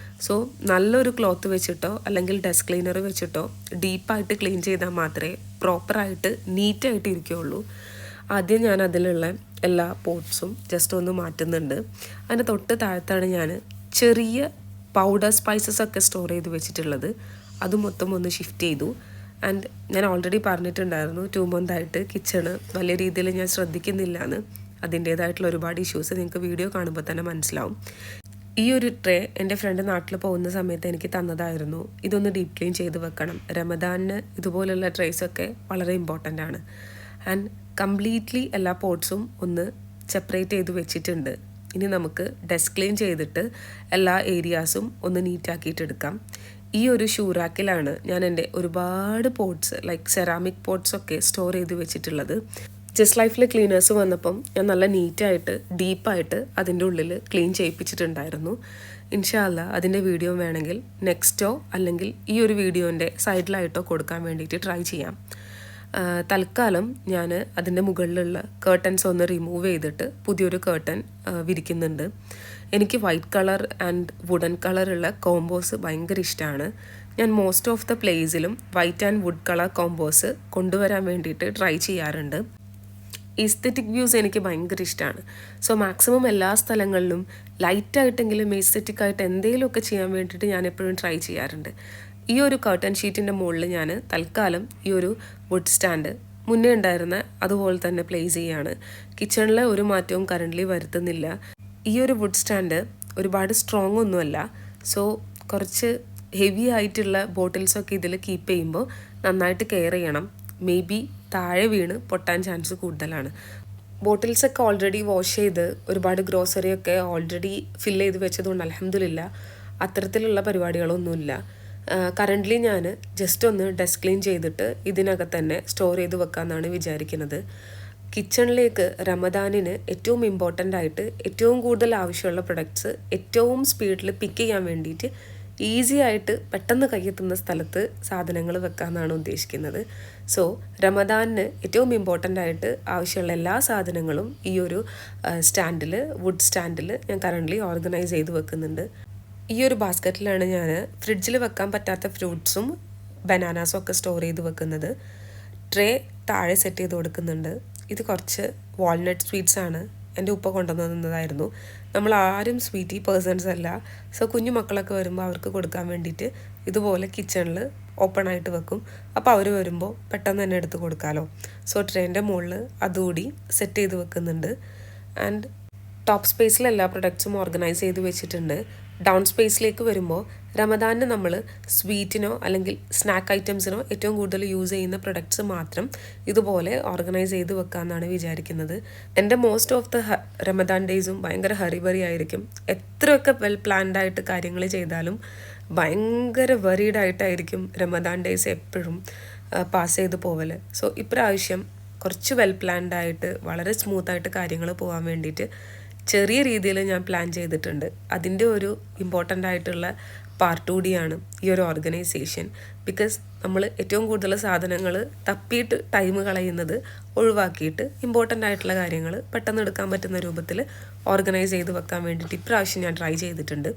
സോ നല്ലൊരു ക്ലോത്ത് വെച്ചിട്ടോ അല്ലെങ്കിൽ ഡെസ്ക് ക്ലീനർ വെച്ചിട്ടോ ഡീപ്പായിട്ട് ക്ലീൻ ചെയ്താൽ മാത്രമേ പ്രോപ്പറായിട്ട് നീറ്റായിട്ട് ഇരിക്കുകയുള്ളൂ. ആദ്യം ഞാൻ അതിലുള്ള എല്ലാ പോട്ട്സും ജസ്റ്റ് ഒന്ന് മാറ്റുന്നുണ്ട്. അതിൻ്റെ തൊട്ട് താഴത്താണ് ഞാൻ ചെറിയ പൗഡർ സ്പൈസസ് ഒക്കെ സ്റ്റോർ ചെയ്ത് വെച്ചിട്ടുള്ളത്. അത് മൊത്തം ഒന്ന് ഷിഫ്റ്റ് ചെയ്തു. ആൻഡ് ഞാൻ ഓൾറെഡി പറഞ്ഞിട്ടുണ്ടായിരുന്നു 2 മന്തായിട്ട് കിച്ചണ് വലിയ രീതിയിൽ ഞാൻ ശ്രദ്ധിക്കുന്നില്ല എന്ന്. അതിൻ്റേതായിട്ടുള്ള ഒരുപാട് ഇഷ്യൂസ് നിങ്ങൾക്ക് വീഡിയോ കാണുമ്പോൾ തന്നെ മനസ്സിലാവും. ഈ ഒരു ട്രേ എൻ്റെ ഫ്രണ്ട് നാട്ടിൽ പോകുന്ന സമയത്ത് എനിക്ക് തന്നതായിരുന്നു. ഇതൊന്ന് ഡീപ്പ് ക്ലീൻ ചെയ്ത് വെക്കണം. റമദാനിന് ഇതുപോലുള്ള ട്രേസൊക്കെ വളരെ ഇമ്പോർട്ടൻ്റ് ആണ്. ആൻഡ് കംപ്ലീറ്റ്ലി എല്ലാ പോട്ട്സും ഒന്ന് സെപ്പറേറ്റ് ചെയ്ത് വെച്ചിട്ടുണ്ട്. ഇനി നമുക്ക് ഡെസ്ക് ക്ലീൻ ചെയ്തിട്ട് എല്ലാ ഏരിയാസും ഒന്ന് നീറ്റാക്കിയിട്ടെടുക്കാം. ഈ ഒരു ഷൂറാക്കിലാണ് ഞാൻ എൻ്റെ ഒരുപാട് പോട്ട്സ് ലൈക്ക് സെറാമിക് പോട്ട്സൊക്കെ സ്റ്റോർ ചെയ്ത് വെച്ചിട്ടുള്ളത്. ജസ്റ്റ് ലൈഫിൽ ക്ലീനേഴ്സ് വന്നപ്പം ഞാൻ നല്ല നീറ്റായിട്ട് ഡീപ്പായിട്ട് അതിൻ്റെ ഉള്ളിൽ ക്ലീൻ ചെയ്യിപ്പിച്ചിട്ടുണ്ടായിരുന്നു. ഇൻഷാ അല്ലാ അതിൻ്റെ വീഡിയോ വേണമെങ്കിൽ നെക്സ്റ്റോ അല്ലെങ്കിൽ ഈ ഒരു വീഡിയോൻ്റെ സൈഡിലായിട്ടോ കൊടുക്കാൻ വേണ്ടിയിട്ട് ട്രൈ ചെയ്യാം. തൽക്കാലം ഞാൻ അതിൻ്റെ മുകളിലുള്ള കേർട്ടൻസ് ഒന്ന് റിമൂവ് ചെയ്തിട്ട് പുതിയൊരു കേർട്ടൻ വിരിക്കുന്നുണ്ട്. എനിക്ക് വൈറ്റ് കളർ ആൻഡ് വുഡൻ കളറുള്ള കോമ്പോസ് ഭയങ്കര ഇഷ്ടമാണ്. ഞാൻ മോസ്റ്റ് ഓഫ് ദ പ്ലേസിലും white and wood colour combos കൊണ്ടുവരാൻ വേണ്ടിയിട്ട് ട്രൈ ചെയ്യാറുണ്ട്. ഈസ്തെറ്റിക് വ്യൂസ് എനിക്ക് ഭയങ്കര ഇഷ്ടമാണ്. സോ മാക്സിമം എല്ലാ സ്ഥലങ്ങളിലും ലൈറ്റായിട്ടെങ്കിലും എസ്തെറ്റിക്കായിട്ട് എന്തെങ്കിലുമൊക്കെ ചെയ്യാൻ വേണ്ടിയിട്ട് ഞാൻ എപ്പോഴും ട്രൈ ചെയ്യാറുണ്ട്. ഈ ഒരു കർട്ടൻ ഷീറ്റിൻ്റെ മുകളിൽ ഞാൻ തൽക്കാലം ഈ ഒരു വുഡ് സ്റ്റാൻഡ് മുന്നേ ഉണ്ടായിരുന്ന അതുപോലെ തന്നെ പ്ലേസ് ചെയ്യാണ്. കിച്ചണിലെ ഒരു മാറ്റവും കറൻ്റ്ലി വരുത്തുന്നില്ല. ഈ ഒരു വുഡ് സ്റ്റാൻഡ് ഒരുപാട് സ്ട്രോങ് ഒന്നുമല്ല. സോ കുറച്ച് ഹെവി ആയിട്ടുള്ള ബോട്ടിൽസൊക്കെ ഇതിൽ കീപ്പ് ചെയ്യുമ്പോൾ നന്നായിട്ട് കെയർ ചെയ്യണം. മേ ബി താഴെ വീണ് പൊട്ടാൻ ചാൻസ് കൂടുതലാണ്. ബോട്ടിൽസൊക്കെ ഓൾറെഡി വാഷ് ചെയ്ത് ഒരുപാട് ഗ്രോസറിയൊക്കെ ഓൾറെഡി ഫില്ല് ചെയ്ത് വെച്ചതുകൊണ്ട് അൽഹംദുലില്ലാ അത്തരത്തിലുള്ള പരിപാടികളൊന്നുമില്ല. കറൻ്റ്ലി ഞാൻ ജസ്റ്റ് ഒന്ന് ഡെസ്ക് ക്ലീൻ ചെയ്തിട്ട് ഇതിനകത്ത് തന്നെ സ്റ്റോർ ചെയ്ത് വെക്കാമെന്നാണ് വിചാരിക്കുന്നത്. കിച്ചണിലേക്ക് റമദാനിന് ഏറ്റവും ഇമ്പോർട്ടൻ്റ് ആയിട്ട് ഏറ്റവും കൂടുതൽ ആവശ്യമുള്ള പ്രൊഡക്ട്സ് ഏറ്റവും സ്പീഡിൽ പിക്ക് ചെയ്യാൻ വേണ്ടിയിട്ട് ഈസി ആയിട്ട് പെട്ടെന്ന് കയ്യെത്തുന്ന സ്ഥലത്ത് സാധനങ്ങൾ വെക്കാമെന്നാണ് ഉദ്ദേശിക്കുന്നത്. സോ റമദാനിന് ഏറ്റവും ഇമ്പോർട്ടൻ്റ് ആയിട്ട് ആവശ്യമുള്ള എല്ലാ സാധനങ്ങളും ഈ ഒരു സ്റ്റാൻഡിൽ, വുഡ് സ്റ്റാൻഡിൽ ഞാൻ കറൻ്റ്ലി ഓർഗനൈസ് ചെയ്ത് വെക്കുന്നുണ്ട്. ഈ ഒരു ബാസ്ക്കറ്റിലാണ് ഞാൻ ഫ്രിഡ്ജിൽ വെക്കാൻ പറ്റാത്ത ഫ്രൂട്ട്സും ബനാനാസും ഒക്കെ സ്റ്റോർ ചെയ്ത് വെക്കുന്നത്. ട്രേ താഴെ സെറ്റ് ചെയ്ത് കൊടുക്കുന്നുണ്ട്. ഇത് കുറച്ച് വാൾനട്ട് സ്വീറ്റ്സ് ആണ്, എൻ്റെ ഉപ്പ കൊണ്ടുവന്നതായിരുന്നു. നമ്മൾ ആരും സ്വീറ്റി പേഴ്സൺസ് അല്ല. സോ കുഞ്ഞു മക്കളൊക്കെ വരുമ്പോൾ അവർക്ക് കൊടുക്കാൻ വേണ്ടിയിട്ട് ഇതുപോലെ കിച്ചണിൽ ഓപ്പൺ ആയിട്ട് വെക്കും. അപ്പോൾ അവർ വരുമ്പോൾ പെട്ടെന്ന് തന്നെ എടുത്ത് കൊടുക്കാമല്ലോ. സോ ട്രേൻ്റെ മുകളിൽ അതുകൂടി സെറ്റ് ചെയ്ത് വെക്കുന്നുണ്ട്. ആൻഡ് ടോപ്പ് സ്പേസിൽ എല്ലാ പ്രൊഡക്ട്സും ഓർഗനൈസ് ചെയ്ത് വെച്ചിട്ടുണ്ട്. ഡൗൺ സ്പേസിലേക്ക് വരുമ്പോൾ റമദാനിന് നമ്മൾ സ്വീറ്റിനോ അല്ലെങ്കിൽ സ്നാക്ക് ഐറ്റംസിനോ ഏറ്റവും കൂടുതൽ യൂസ് ചെയ്യുന്ന പ്രൊഡക്ട്സ് മാത്രം ഇതുപോലെ ഓർഗനൈസ് ചെയ്ത് വെക്കാമെന്നാണ് വിചാരിക്കുന്നത്. എൻ്റെ മോസ്റ്റ് ഓഫ് ദ റമദാൻ ഡേയ്സും ഭയങ്കര ഹറിബറി ആയിരിക്കും. എത്രയൊക്കെ വെൽ പ്ലാൻഡ് ആയിട്ട് കാര്യങ്ങൾ ചെയ്താലും ഭയങ്കര വറീഡ് ആയിട്ടായിരിക്കും റമദാൻ ഡേയ്സ് എപ്പോഴും പാസ് ചെയ്ത് പോവല്. സോ ഇപ്രാവശ്യം കുറച്ച് വെൽ പ്ലാൻഡ് ആയിട്ട് വളരെ സ്മൂത്തായിട്ട് കാര്യങ്ങൾ പോകാൻ വേണ്ടിയിട്ട് ചെറിയ രീതിയിൽ ഞാൻ പ്ലാൻ ചെയ്തിട്ടുണ്ട്. അതിൻ്റെ ഒരു ഇമ്പോർട്ടൻ്റ് ആയിട്ടുള്ള പാർട്ട് കൂടിയാണ് ഈ ഒരു ഓർഗനൈസേഷൻ. ബിക്കോസ് നമ്മൾ ഏറ്റവും കൂടുതൽ സാധനങ്ങൾ തപ്പിയിട്ട് ടൈം കളയുന്നത് ഒഴിവാക്കിയിട്ട് ഇമ്പോർട്ടൻ്റ് ആയിട്ടുള്ള കാര്യങ്ങൾ പെട്ടെന്ന് എടുക്കാൻ പറ്റുന്ന രൂപത്തിൽ ഓർഗനൈസ് ചെയ്ത് വെക്കാൻ വേണ്ടിയിട്ട് ഇപ്രാവശ്യം ഞാൻ ട്രൈ ചെയ്തിട്ടുണ്ട്.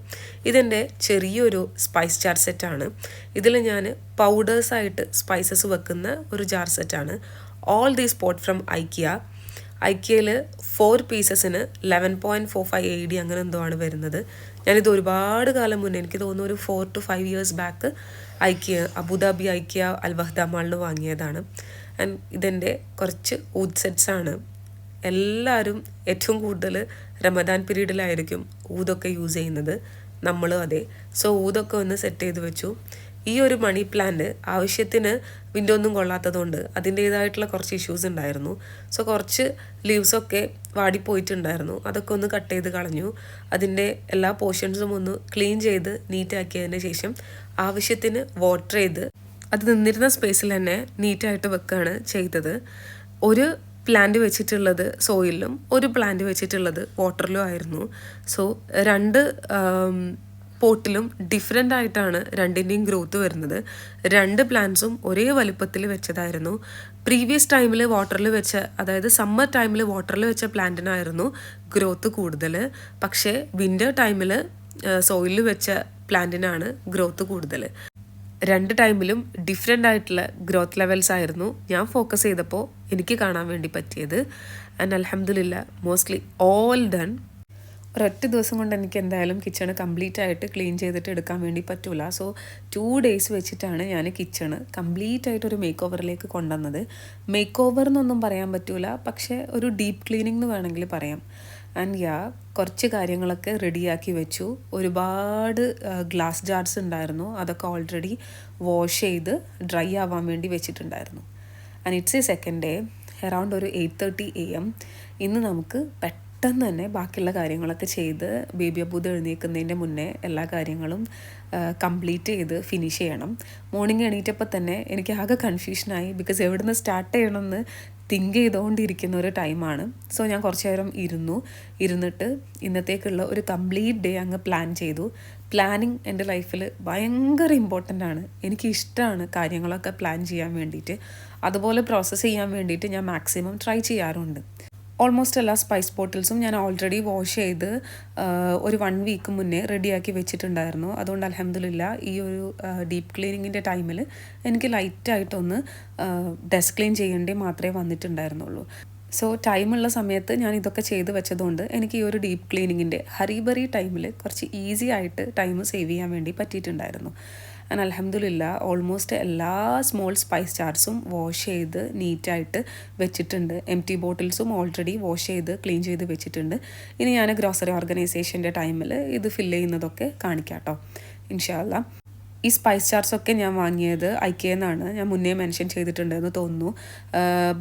ഇതെൻ്റെ ചെറിയൊരു സ്പൈസ് ജാർ സെറ്റാണ്. ഇതിൽ ഞാൻ പൗഡേഴ്സായിട്ട് സ്പൈസസ് വെക്കുന്ന ഒരു ജാർ സെറ്റാണ്. ഓൾ ദീസ് ബോട്ട് ഫ്രം ഐക്കിയയിൽ 4 പീസസിന് 11.45 AD അങ്ങനെ എന്തോ ആണ് വരുന്നത്. ഞാനിത് ഒരുപാട് കാലം മുന്നേ, എനിക്ക് തോന്നുന്നു ഒരു 4 to 5 years back Abu Dhabi IKEA അൽവഹദ മാളിൽ വാങ്ങിയതാണ്. ആൻഡ് ഇതെൻ്റെ കുറച്ച് ഊദ് സെറ്റ്സാണ്. എല്ലാവരും ഏറ്റവും കൂടുതൽ റമദാൻ പീരീഡിലായിരിക്കും ഊതൊക്കെ യൂസ് ചെയ്യുന്നത്, നമ്മളും അതെ. സോ ഊതൊക്കെ ഒന്ന് സെറ്റ് ചെയ്ത് വെച്ചു. ഈ ഒരു മണി പ്ലാന്റ് ആവശ്യത്തിന് വിൻഡോ ഒന്നും കൊള്ളാത്തതുകൊണ്ട് അതിൻ്റേതായിട്ടുള്ള കുറച്ച് ഇഷ്യൂസ് ഉണ്ടായിരുന്നു. സോ കുറച്ച് ലീവ്സൊക്കെ വാടിപ്പോയിട്ടുണ്ടായിരുന്നു. അതൊക്കെ ഒന്ന് കട്ട് ചെയ്ത് കളഞ്ഞു. അതിൻ്റെ എല്ലാ പോർഷൻസും ഒന്ന് ക്ലീൻ ചെയ്ത് നീറ്റാക്കിയതിന് ശേഷം ആവശ്യത്തിന് വാട്ടർ ചെയ്ത് അത് നിന്നിരുന്ന സ്പേസിൽ തന്നെ നീറ്റായിട്ട് വെക്കുകയാണ് ചെയ്തത്. ഒരു പ്ലാന്റ് വെച്ചിട്ടുള്ളത് സോയിലും ഒരു പ്ലാന്റ് വെച്ചിട്ടുള്ളത് വാട്ടറിലും ആയിരുന്നു. സോ രണ്ട് പോട്ടിലും ഡിഫറെൻ്റ് ആയിട്ടാണ് രണ്ടിൻ്റെയും ഗ്രോത്ത് വരുന്നത്. 2 പ്ലാന്റ്സും ഒരേ വലുപ്പത്തിൽ വെച്ചതായിരുന്നു. പ്രീവിയസ് ടൈമിൽ വാട്ടറിൽ വെച്ച, അതായത് സമ്മർ ടൈമിൽ വാട്ടറിൽ വെച്ച പ്ലാന്റിനായിരുന്നു ഗ്രോത്ത് കൂടുതൽ. പക്ഷേ വിൻ്റർ ടൈമിൽ സോയിലിൽ വെച്ച പ്ലാന്റിനാണ് ഗ്രോത്ത് കൂടുതൽ. 2 ടൈമിലും ഡിഫറെൻ്റ് ആയിട്ടുള്ള ഗ്രോത്ത് ലെവൽസ് ആയിരുന്നു ഞാൻ ഫോക്കസ് ചെയ്തപ്പോൾ എനിക്ക് കാണാൻ വേണ്ടി പറ്റിയത്. ആൻഡ് അൽഹംദുലില്ലാ മോസ്റ്റ്ലി ഓൾ ഡൺ. ഒരൊറ്റ ദിവസം കൊണ്ട് എനിക്ക് എന്തായാലും കിച്ചണ് കംപ്ലീറ്റ് ആയിട്ട് ക്ലീൻ ചെയ്തിട്ട് എടുക്കാൻ വേണ്ടി പറ്റൂല. സോ 2 days വെച്ചിട്ടാണ് ഞാൻ കിച്ചണ് കംപ്ലീറ്റ് ആയിട്ട് ഒരു മേക്ക് ഓവറിലേക്ക് കൊണ്ടുവന്നത്. മേക്ക് ഓവർ എന്നൊന്നും പറയാൻ പറ്റൂല, പക്ഷേ ഒരു ഡീപ്പ് ക്ലീനിങ് എന്ന് വേണമെങ്കിൽ പറയാം. ആൻഡ് കുറച്ച് കാര്യങ്ങളൊക്കെ റെഡിയാക്കി വെച്ചു. ഒരുപാട് ഗ്ലാസ് ജാർസ് ഉണ്ടായിരുന്നു, അതൊക്കെ ഓൾറെഡി വാഷ് ചെയ്ത് ഡ്രൈ ആവാൻ വേണ്ടി വെച്ചിട്ടുണ്ടായിരുന്നു. And it's A second day, around ഒരു 8:30 AM. ഇന്ന് നമുക്ക് പെട്ടെന്ന് തന്നെ ബാക്കിയുള്ള കാര്യങ്ങളൊക്കെ ചെയ്ത് ബേബി അബൂദ് എഴുന്നേൽക്കുന്നതിൻ്റെ മുന്നേ എല്ലാ കാര്യങ്ങളും കംപ്ലീറ്റ് ചെയ്ത് ഫിനിഷ് ചെയ്യണം. മോർണിംഗ് എണീറ്റപ്പോൾ തന്നെ എനിക്ക് ആകെ കൺഫ്യൂഷനായി. ബിക്കോസ് എവിടെ നിന്ന് സ്റ്റാർട്ട് ചെയ്യണമെന്ന് തിങ്ക് ചെയ്തുകൊണ്ടിരിക്കുന്ന ഒരു ടൈമാണ്. സോ ഞാൻ കുറച്ച് നേരം ഇരുന്നിട്ട് ഇന്നത്തേക്കുള്ള ഒരു കംപ്ലീറ്റ് ഡേ അങ്ങ് പ്ലാൻ ചെയ്തു. പ്ലാനിങ് എൻ്റെ ലൈഫിൽ ഭയങ്കര ഇമ്പോർട്ടൻ്റ് ആണ്. എനിക്ക് ഇഷ്ടമാണ് കാര്യങ്ങളൊക്കെ പ്ലാൻ ചെയ്യാൻ വേണ്ടിയിട്ട്. അതുപോലെ പ്രോസസ്സ് ചെയ്യാൻ വേണ്ടിയിട്ട് ഞാൻ മാക്സിമം ട്രൈ ചെയ്യാറുണ്ട്. ഓൾമോസ്റ്റ് എല്ലാ സ്പൈസ് ബോട്ടിൽസും ഞാൻ ഓൾറെഡി വാഷ് ചെയ്ത് ഒരു 1 week മുന്നേ റെഡിയാക്കി വെച്ചിട്ടുണ്ടായിരുന്നു. അതുകൊണ്ട് അൽഹംദുലില്ലാ ഈ ഒരു ഡീപ്പ് ക്ലീനിങ്ങിൻ്റെ ടൈമിൽ എനിക്ക് ലൈറ്റായിട്ടൊന്ന് ഡെസ്ക് ക്ലീൻ ചെയ്യേണ്ടി മാത്രമേ വന്നിട്ടുണ്ടായിരുന്നുള്ളൂ. സോ ടൈമുള്ള സമയത്ത് ഞാൻ ഇതൊക്കെ ചെയ്ത് വെച്ചതുകൊണ്ട് എനിക്ക് ഈ ഒരു ഡീപ്പ് ക്ലീനിങ്ങിൻ്റെ ഹറിബറി ടൈമിൽ കുറച്ച് ഈസി ആയിട്ട് ടൈം സേവ് ചെയ്യാൻ വേണ്ടി പറ്റിയിട്ടുണ്ടായിരുന്നു. ആൻഡ് അൽഹംദുലില്ലാ ഓൾമോസ്റ്റ് എല്ലാ സ്മോൾ സ്പൈസ് ജാർസും വാഷ് ചെയ്ത് നീറ്റായിട്ട് വെച്ചിട്ടുണ്ട്. എംപ്റ്റി ബോട്ടിൽസും ഓൾറെഡി വാഷ് ചെയ്ത് ക്ലീൻ ചെയ്ത് വെച്ചിട്ടുണ്ട്. ഇനി ഞാൻ ഗ്രോസറി ഓർഗനൈസേഷൻ്റെ ടൈമിൽ ഇത് ഫില്ല് ചെയ്യുന്നതൊക്കെ കാണിക്കാം കേട്ടോ, ഇൻഷാ അല്ലാ. ഈ സ്പൈസ് ജാർസൊക്കെ ഞാൻ വാങ്ങിയത് ഐക്കിയെന്നാണ്. ഞാൻ മുന്നേ മെൻഷൻ ചെയ്തിട്ടുണ്ടെന്ന് തോന്നുന്നു.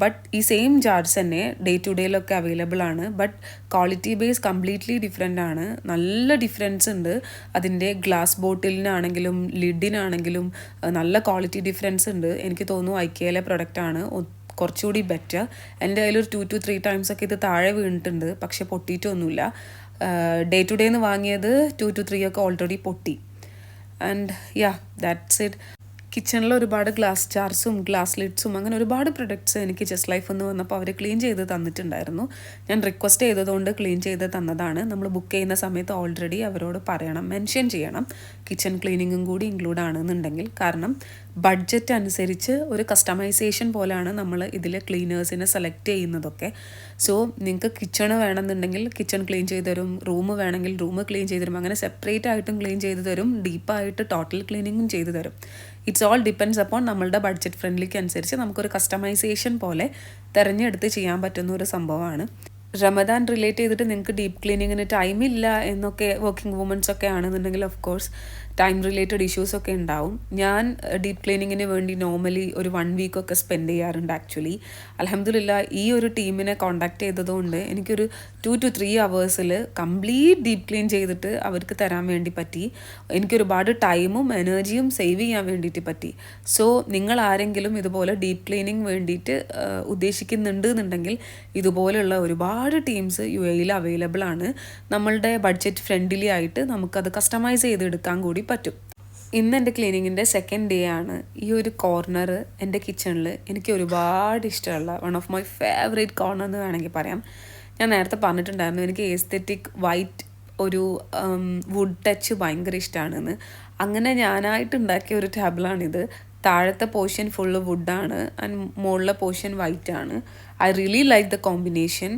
ബട്ട് ഈ സെയിം ജാർസ് തന്നെ ഡേ ടു ഡേയിലൊക്കെ അവൈലബിൾ ആണ്. But quality base completely different ആണ്. നല്ല ഡിഫറൻസ് ഉണ്ട്. അതിൻ്റെ ഗ്ലാസ് ബോട്ടിലിനാണെങ്കിലും ലിഡിനാണെങ്കിലും നല്ല ക്വാളിറ്റി ഡിഫറൻസ് ഉണ്ട്. എനിക്ക് തോന്നുന്നു ഐക്കിയയിലെ പ്രൊഡക്റ്റാണ് കുറച്ചുകൂടി ബെറ്റർ. എൻ്റെ കയ്യിലൊരു 2 to 3 times ഒക്കെ ഇത് താഴെ വീണിട്ടുണ്ട്, പക്ഷെ പൊട്ടിയിട്ടൊന്നുമില്ല. ഡേ ടു ഡേ എന്ന് വാങ്ങിയത് 2 to 3 ഒക്കെ ഓൾറെഡി പൊട്ടി. And yeah that's it. കിച്ചണിൽ ഒരുപാട് ഗ്ലാസ് ജാർസും ഗ്ലാസ് ലിഡ്സും അങ്ങനെ ഒരുപാട് പ്രൊഡക്ട്സ് എനിക്ക് ജസ്റ്റ് ലൈഫ് എന്ന് വന്നപ്പോൾ അവർ ക്ലീൻ ചെയ്ത് തന്നിട്ടുണ്ടായിരുന്നു. ഞാൻ റിക്വസ്റ്റ് ചെയ്തതുകൊണ്ട് ക്ലീൻ ചെയ്ത് തന്നതാണ്. നമ്മൾ ബുക്ക് ചെയ്യുന്ന സമയത്ത് ഓൾറെഡി അവരോട് പറയണം, മെൻഷൻ ചെയ്യണം കിച്ചൺ ക്ലീനിങ്ങും കൂടി ഇൻക്ലൂഡ് ആണെന്നുണ്ടെങ്കിൽ. കാരണം ബഡ്ജറ്റ് അനുസരിച്ച് ഒരു കസ്റ്റമൈസേഷൻ പോലെയാണ് നമ്മൾ ഇതിൽ ക്ലീനേഴ്സിനെ സെലക്ട് ചെയ്യുന്നതൊക്കെ. സോ നിങ്ങൾക്ക് കിച്ചണ് വേണമെന്നുണ്ടെങ്കിൽ കിച്ചൺ ക്ലീൻ ചെയ്ത് തരും, റൂം വേണമെങ്കിൽ റൂം ക്ലീൻ ചെയ്ത് തരും, അങ്ങനെ സെപ്പറേറ്റ് ആയിട്ടും ക്ലീൻ ചെയ്ത് തരും, ഡീപ്പായിട്ട് ടോട്ടൽ ക്ലീനിങ്ങും ചെയ്ത് തരും. ഇറ്റ്സ് ഓൾ ഡിപ്പെൻഡ്സ് അപ്പോൺ നമ്മളുടെ ബഡ്ജറ്റ് ഫ്രണ്ട്ലിക്ക് അനുസരിച്ച് നമുക്കൊരു കസ്റ്റമൈസേഷൻ പോലെ തിരഞ്ഞെടുത്ത് ചെയ്യാൻ പറ്റുന്ന ഒരു സംഭവമാണ്. റമദാൻ റിലേറ്റ് ചെയ്തിട്ട് നിങ്ങൾക്ക് ഡീപ്പ് ക്ലീനിങ്ങിന് ടൈമില്ല എന്നൊക്കെ വർക്കിംഗ് വുമൻസ് ഒക്കെ ആണെന്നുണ്ടെങ്കിൽ ഓഫ് കോഴ്സ് ടൈം റിലേറ്റഡ് ഇഷ്യൂസൊക്കെ ഉണ്ടാവും. ഞാൻ ഡീപ്പ് ക്ലീനിങ്ങിന് വേണ്ടി നോർമലി ഒരു 1 വീക്കൊക്കെ സ്പെൻഡ് ചെയ്യാറുണ്ട് ആക്ച്വലി. അൽഹംദുലില്ലാ ഈ ഒരു ടീമിനെ കോൺടാക്ട് ചെയ്തതുകൊണ്ട് എനിക്കൊരു 2 to 3 hours complete deep clean ചെയ്തിട്ട് അവർക്ക് തരാൻ വേണ്ടി പറ്റി. എനിക്കൊരുപാട് ടൈമും എനർജിയും സേവ് ചെയ്യാൻ വേണ്ടിയിട്ട് പറ്റി. സോ നിങ്ങൾ ആരെങ്കിലും ഇതുപോലെ ഡീപ്പ് ക്ലീനിങ് വേണ്ടിയിട്ട് ഉദ്ദേശിക്കുന്നുണ്ട് എന്നുണ്ടെങ്കിൽ ഇതുപോലെയുള്ള ഒരുപാട് ടീംസ് UAE അവൈലബിൾ ആണ്. നമ്മളുടെ ബഡ്ജറ്റ് ഫ്രണ്ട്ലി ആയിട്ട് നമുക്കത് കസ്റ്റമൈസ് ചെയ്തെടുക്കാൻ കൂടി പറ്റും. ഇന്ന് എൻ്റെ ക്ലീനിങ്ങിൻ്റെ സെക്കൻഡ് ഡേ ആണ്. ഈ ഒരു കോർണർ എൻ്റെ കിച്ചണിൽ എനിക്ക് ഒരുപാട് ഇഷ്ടമുള്ള one of my favourite corner എന്ന് വേണമെങ്കിൽ പറയാം. ഞാൻ നേരത്തെ പറഞ്ഞിട്ടുണ്ടായിരുന്നു എനിക്ക് എസ്തെറ്റിക് വൈറ്റ് ഒരു വുഡ് ടച്ച് ഭയങ്കര ഇഷ്ടമാണെന്ന്. അങ്ങനെ ഞാനായിട്ട് ഉണ്ടാക്കിയ ഒരു ടേബിളാണിത്. താഴത്തെ പോർഷൻ ഫുള്ള് വുഡാണ് ആൻഡ് മുകളിലെ പോർഷൻ വൈറ്റ് ആണ്. I really like the combination.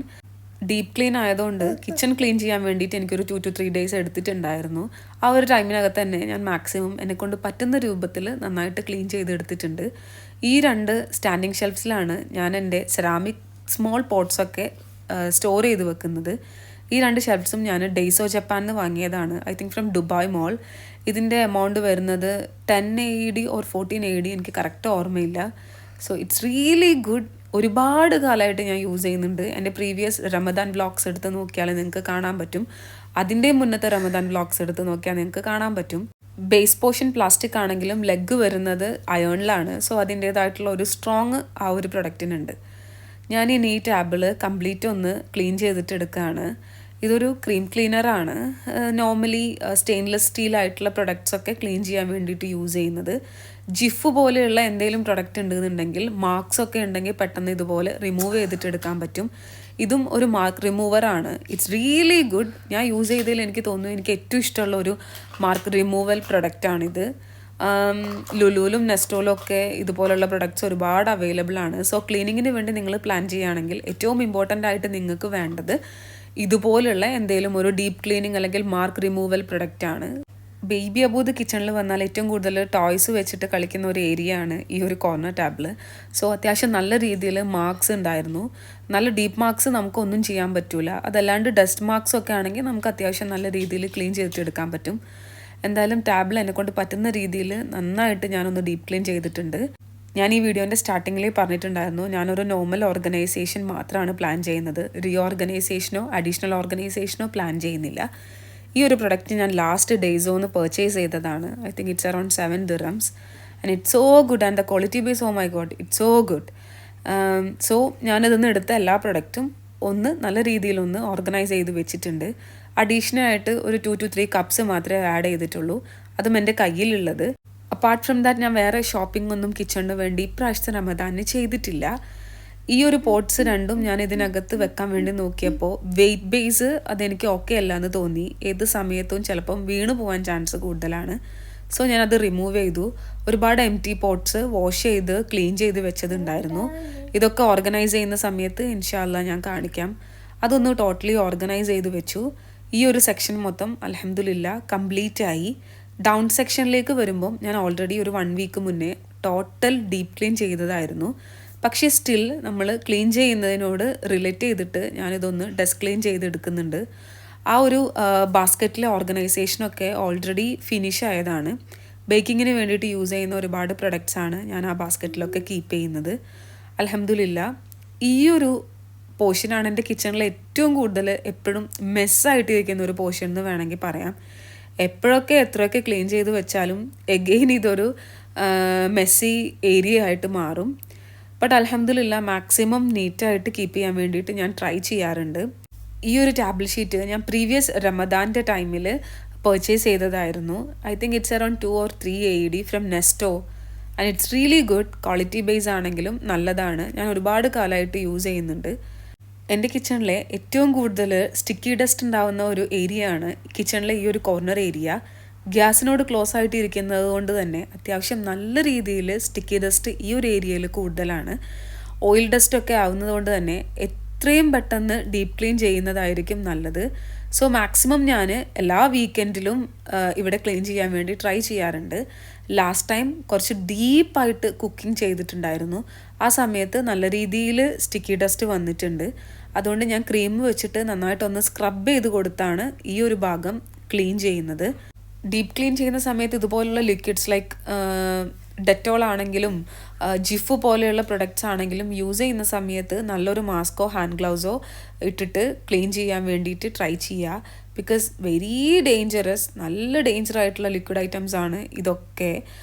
Deep clean ആയതുകൊണ്ട് കിച്ചൺ ക്ലീൻ ചെയ്യാൻ വേണ്ടിയിട്ട് എനിക്കൊരു 2 to 3 days എടുത്തിട്ടുണ്ടായിരുന്നു. ആ ഒരു ടൈമിനകത്ത് തന്നെ ഞാൻ മാക്സിമം എന്നെക്കൊണ്ട് പറ്റുന്ന രൂപത്തിൽ നന്നായിട്ട് ക്ലീൻ ചെയ്തെടുത്തിട്ടുണ്ട്. ഈ 2 സ്റ്റാൻഡിങ് ഷെൽഫ്സിലാണ് ഞാൻ എൻ്റെ സെറാമിക് സ്മോൾ പോട്ട്സൊക്കെ സ്റ്റോർ ചെയ്ത് വെക്കുന്നത്. ഈ 2 ഷെൽഫ്സും ഞാൻ ഡെയ്സോ ജപ്പാനിൽ വാങ്ങിയതാണ്. I think from Dubai mall. ഇതിൻ്റെ എമൗണ്ട് വരുന്നത് 10 AED or 14 AED, എനിക്ക് കറക്റ്റ് ഓർമ്മയില്ല. So it's really good. ഒരുപാട് കാലമായിട്ട് ഞാൻ യൂസ് ചെയ്യുന്നുണ്ട്. എൻ്റെ പ്രീവിയസ് റമദാൻ വ്ളോഗ്സ് എടുത്ത് നോക്കിയാൽ നിങ്ങൾക്ക് കാണാൻ പറ്റും. അതിൻ്റെ മുന്നത്തെ റമദാൻ വ്ളോഗ്സ് എടുത്ത് നോക്കിയാൽ നിങ്ങൾക്ക് കാണാൻ പറ്റും. ബേസ് പോർഷൻ പ്ലാസ്റ്റിക് ആണെങ്കിലും ലെഗ് വരുന്നത് അയേണിലാണ്. സോ അതിൻ്റേതായിട്ടുള്ള ഒരു സ്ട്രോങ് ആ ഒരു പ്രൊഡക്റ്റിനുണ്ട്. ഞാൻ ഇനി ഈ ടേബിള് കംപ്ലീറ്റ് ഒന്ന് ക്ലീൻ ചെയ്തിട്ട് എടുക്കുകയാണ്. ഇതൊരു ക്രീം ക്ലീനറാണ്. നോർമലി സ്റ്റെയിൻലെസ് സ്റ്റീൽ ആയിട്ടുള്ള പ്രൊഡക്ട്സൊക്കെ ക്ലീൻ ചെയ്യാൻ വേണ്ടിയിട്ട് യൂസ് ചെയ്യുന്നത്. ജിഫ് പോലെയുള്ള എന്തെങ്കിലും പ്രൊഡക്റ്റ് ഉണ്ടെന്നുണ്ടെങ്കിൽ മാർക്സ് ഒക്കെ ഉണ്ടെങ്കിൽ പെട്ടെന്ന് ഇതുപോലെ റിമൂവ് ചെയ്തിട്ട് എടുക്കാൻ പറ്റും. ഇതും ഒരു മാർക്ക് റിമൂവറാണ്. It's really good. ഞാൻ യൂസ് ചെയ്തതിൽ എനിക്ക് തോന്നുന്നു എനിക്ക് ഏറ്റവും ഇഷ്ടമുള്ള ഒരു മാർക്ക് റിമൂവൽ പ്രൊഡക്റ്റാണിത്. ലുലുവിലും നെസ്റ്റോലും ഒക്കെ ഇതുപോലുള്ള പ്രൊഡക്ട്സ് ഒരുപാട് അവൈലബിൾ ആണ്. സോ ക്ലീനിങ്ങിന് വേണ്ടി നിങ്ങൾ പ്ലാൻ ചെയ്യുകയാണെങ്കിൽ ഏറ്റവും ഇമ്പോർട്ടൻ്റ് ആയിട്ട് നിങ്ങൾക്ക് വേണ്ടത് ഇതുപോലുള്ള എന്തെങ്കിലും ഒരു ഡീപ്പ് ക്ലീനിങ് അല്ലെങ്കിൽ മാർക്ക് റിമൂവൽ പ്രൊഡക്റ്റാണ്. ബേബി അബൂദ് കിച്ചണിൽ വന്നാൽ ഏറ്റവും കൂടുതൽ ടോയ്സ് വെച്ചിട്ട് കളിക്കുന്ന ഒരു ഏരിയ ആണ് ഈ ഒരു കോർണർ ടേബിള്. സോ അത്യാവശ്യം നല്ല രീതിയിൽ മാർക്സ് ഉണ്ടായിരുന്നു. നല്ല ഡീപ്പ് മാർക്സ് നമുക്കൊന്നും ചെയ്യാൻ പറ്റില്ല. അതല്ലാണ്ട് ഡസ്റ്റ് മാർക്സ് ഒക്കെ ആണെങ്കിൽ നമുക്ക് അത്യാവശ്യം നല്ല രീതിയിൽ ക്ലീൻ ചെയ്തിട്ടെടുക്കാൻ പറ്റും. എന്തായാലും ടേബിൾ എന്നെക്കൊണ്ട് പറ്റുന്ന രീതിയിൽ നന്നായിട്ട് ഞാനൊന്ന് ഡീപ്പ് ക്ലീൻ ചെയ്തിട്ടുണ്ട്. ഞാൻ ഈ വീഡിയോൻ്റെ സ്റ്റാർട്ടിങ്ങിൽ പറഞ്ഞിട്ടുണ്ടായിരുന്നു ഞാനൊരു നോർമൽ ഓർഗനൈസേഷൻ മാത്രമാണ് പ്ലാൻ ചെയ്യുന്നത്. റീഓർഗനൈസേഷനോ അഡീഷണൽ ഓർഗനൈസേഷനോ പ്ലാൻ ചെയ്യുന്നില്ല. ഈ ഒരു പ്രൊഡക്റ്റ് ഞാൻ ലാസ്റ്റ് ഡേയ്സോന്ന് പർച്ചേസ് ചെയ്തതാണ്. I think it's around 7 dirhams and it's so good and the quality base oh my God it's so good. So ഞാനിതൊന്ന് എടുത്ത എല്ലാ പ്രൊഡക്റ്റും ഒന്ന് നല്ല രീതിയിലൊന്ന് ഓർഗനൈസ് ചെയ്ത് വെച്ചിട്ടുണ്ട്. അഡീഷണൽ ആയിട്ട് ഒരു 2 to 3 cups മാത്രമേ ആഡ് ചെയ്തിട്ടുള്ളൂ. അതും എൻ്റെ കയ്യിലുള്ളത്. അപ്പാർട്ട് ഫ്രം ദാറ്റ് ഞാൻ വേറെ ഷോപ്പിംഗ് ഒന്നും കിച്ചണിന് വേണ്ടി ഇപ്രാവശ്യത്തെ റമദാനിന് ചെയ്തിട്ടില്ല. ഈ ഒരു പോട്ട്സ് രണ്ടും ഞാൻ ഇതിനകത്ത് വെക്കാൻ വേണ്ടി നോക്കിയപ്പോൾ വെയിറ്റ് ബേസ് അതെനിക്ക് ഓക്കെ അല്ല എന്ന് തോന്നി. ഏത് സമയത്തും ചിലപ്പം വീണ് പോകാൻ ചാൻസ് കൂടുതലാണ്. സോ ഞാനത് റിമൂവ് ചെയ്തു. ഒരുപാട് എംറ്റി പോട്ട്സ് വാഷ് ചെയ്ത് ക്ലീൻ ചെയ്ത് വെച്ചതുണ്ടായിരുന്നു. ഇതൊക്കെ ഓർഗനൈസ് ചെയ്യുന്ന സമയത്ത് ഇൻഷാ അല്ലാ ഞാൻ കാണിക്കാം. അതൊന്ന് ടോട്ടലി ഓർഗനൈസ് ചെയ്ത് വെച്ചു. ഈ ഒരു സെക്ഷൻ മൊത്തം അൽഹംദുലില്ലാ കംപ്ലീറ്റ് ആയി. ഡൗൺ സെക്ഷനിലേക്ക് വരുമ്പം ഞാൻ ഓൾറെഡി ഒരു 1 week മുന്നേ ടോട്ടൽ ഡീപ്പ് ക്ലീൻ ചെയ്തതായിരുന്നു. പക്ഷേ സ്റ്റിൽ നമ്മൾ ക്ലീൻ ചെയ്യുന്നതിനോട് റിലേറ്റ് ചെയ്തിട്ട് ഞാനിതൊന്ന് ഡെസ്ക് ക്ലീൻ ചെയ്തെടുക്കുന്നുണ്ട്. ആ ഒരു ബാസ്ക്കറ്റിലെ ഓർഗനൈസേഷനൊക്കെ ഓൾറെഡി ഫിനിഷ് ആയതാണ്. ബേക്കിങ്ങിന് വേണ്ടിയിട്ട് യൂസ് ചെയ്യുന്ന ഒരുപാട് പ്രൊഡക്ട്സാണ് ഞാൻ ആ ബാസ്ക്കറ്റിലൊക്കെ കീപ്പ് ചെയ്യുന്നത്. അൽഹംദുലില്ലാ ഈ ഒരു പോർഷനാണ് എൻ്റെ കിച്ചണിൽ ഏറ്റവും കൂടുതൽ എപ്പോഴും മെസ്സായിട്ട് ഇരിക്കുന്ന ഒരു പോർഷൻ എന്ന് വേണമെങ്കിൽ പറയാം. എപ്പോഴൊക്കെ എത്രയൊക്കെ ക്ലീൻ ചെയ്ത് വെച്ചാലും എഗെയിൻ ഇതൊരു മെസ്സി ഏരിയ ആയിട്ട് മാറും. ബട്ട് അൽഹംദുലില്ലാ മാക്സിമം നീറ്റായിട്ട് കീപ്പ് ചെയ്യാൻ വേണ്ടിയിട്ട് ഞാൻ ട്രൈ ചെയ്യാറുണ്ട്. ഈ ഒരു ടേബിൾ ഷീറ്റ് ഞാൻ പ്രീവിയസ് റമദാൻ്റെ ടൈമിൽ പർച്ചേസ് ചെയ്തതായിരുന്നു. I think it's around 2 or 3 AED from Nesto and it's really good. Quality base ആണെങ്കിലും നല്ലതാണ്. ഞാൻ ഒരുപാട് കാലമായിട്ട് യൂസ് ചെയ്യുന്നുണ്ട്. എൻ്റെ കിച്ചണിലെ ഏറ്റവും കൂടുതൽ സ്റ്റിക്കി ഡസ്റ്റ് ഉണ്ടാവുന്ന ഒരു ഏരിയ ആണ് കിച്ചണിലെ ഈ ഒരു കോർണർ ഏരിയ. ഗ്യാസിനോട് ക്ലോസ് ആയിട്ട് ഇരിക്കുന്നത് കൊണ്ട് തന്നെ അത്യാവശ്യം നല്ല രീതിയിൽ സ്റ്റിക്കി ഡസ്റ്റ് ഈ ഒരു ഏരിയയിൽ കൂടുതലാണ്. ഓയിൽ ഡസ്റ്റൊക്കെ ആവുന്നത് കൊണ്ട് തന്നെ എത്രയും പെട്ടെന്ന് ഡീപ്പ് ക്ലീൻ ചെയ്യുന്നതായിരിക്കും നല്ലത്. സോ മാക്സിമം ഞാൻ എല്ലാ വീക്കെൻഡിലും ഇവിടെ ക്ലീൻ ചെയ്യാൻ വേണ്ടി ട്രൈ ചെയ്യാറുണ്ട്. ലാസ്റ്റ് ടൈം കുറച്ച് ഡീപ്പായിട്ട് കുക്കിംഗ് ചെയ്തിട്ടുണ്ടായിരുന്നു. ആ സമയത്ത് നല്ല രീതിയിൽ സ്റ്റിക്കി ഡസ്റ്റ് വന്നിട്ടുണ്ട്. അതുകൊണ്ട് ഞാൻ ക്രീം വെച്ചിട്ട് നന്നായിട്ടൊന്ന് സ്ക്രബ് ചെയ്ത് കൊടുത്താണ് ഈ ഒരു ഭാഗം ക്ലീൻ ചെയ്യുന്നത്. ഡീപ്പ് ക്ലീൻ ചെയ്യുന്ന സമയത്ത് ഇതുപോലുള്ള ലിക്വിഡ്സ് ലൈക്ക് ഡെറ്റോൾ ആണെങ്കിലും ജിഫ് പോലെയുള്ള പ്രൊഡക്ട്സ് ആണെങ്കിലും യൂസ് ചെയ്യുന്ന സമയത്ത് നല്ലൊരു മാസ്കോ ഹാൻഡ് ഗ്ലൗസോ ഇട്ടിട്ട് ക്ലീൻ ചെയ്യാൻ വേണ്ടിയിട്ട് ട്രൈ ചെയ്യുക. ബിക്കോസ് വെരി ഡേഞ്ചറസ്, നല്ല ഡേഞ്ചർ ആയിട്ടുള്ള ലിക്വിഡ് ഐറ്റംസ് ആണ് ഇതൊക്കെ.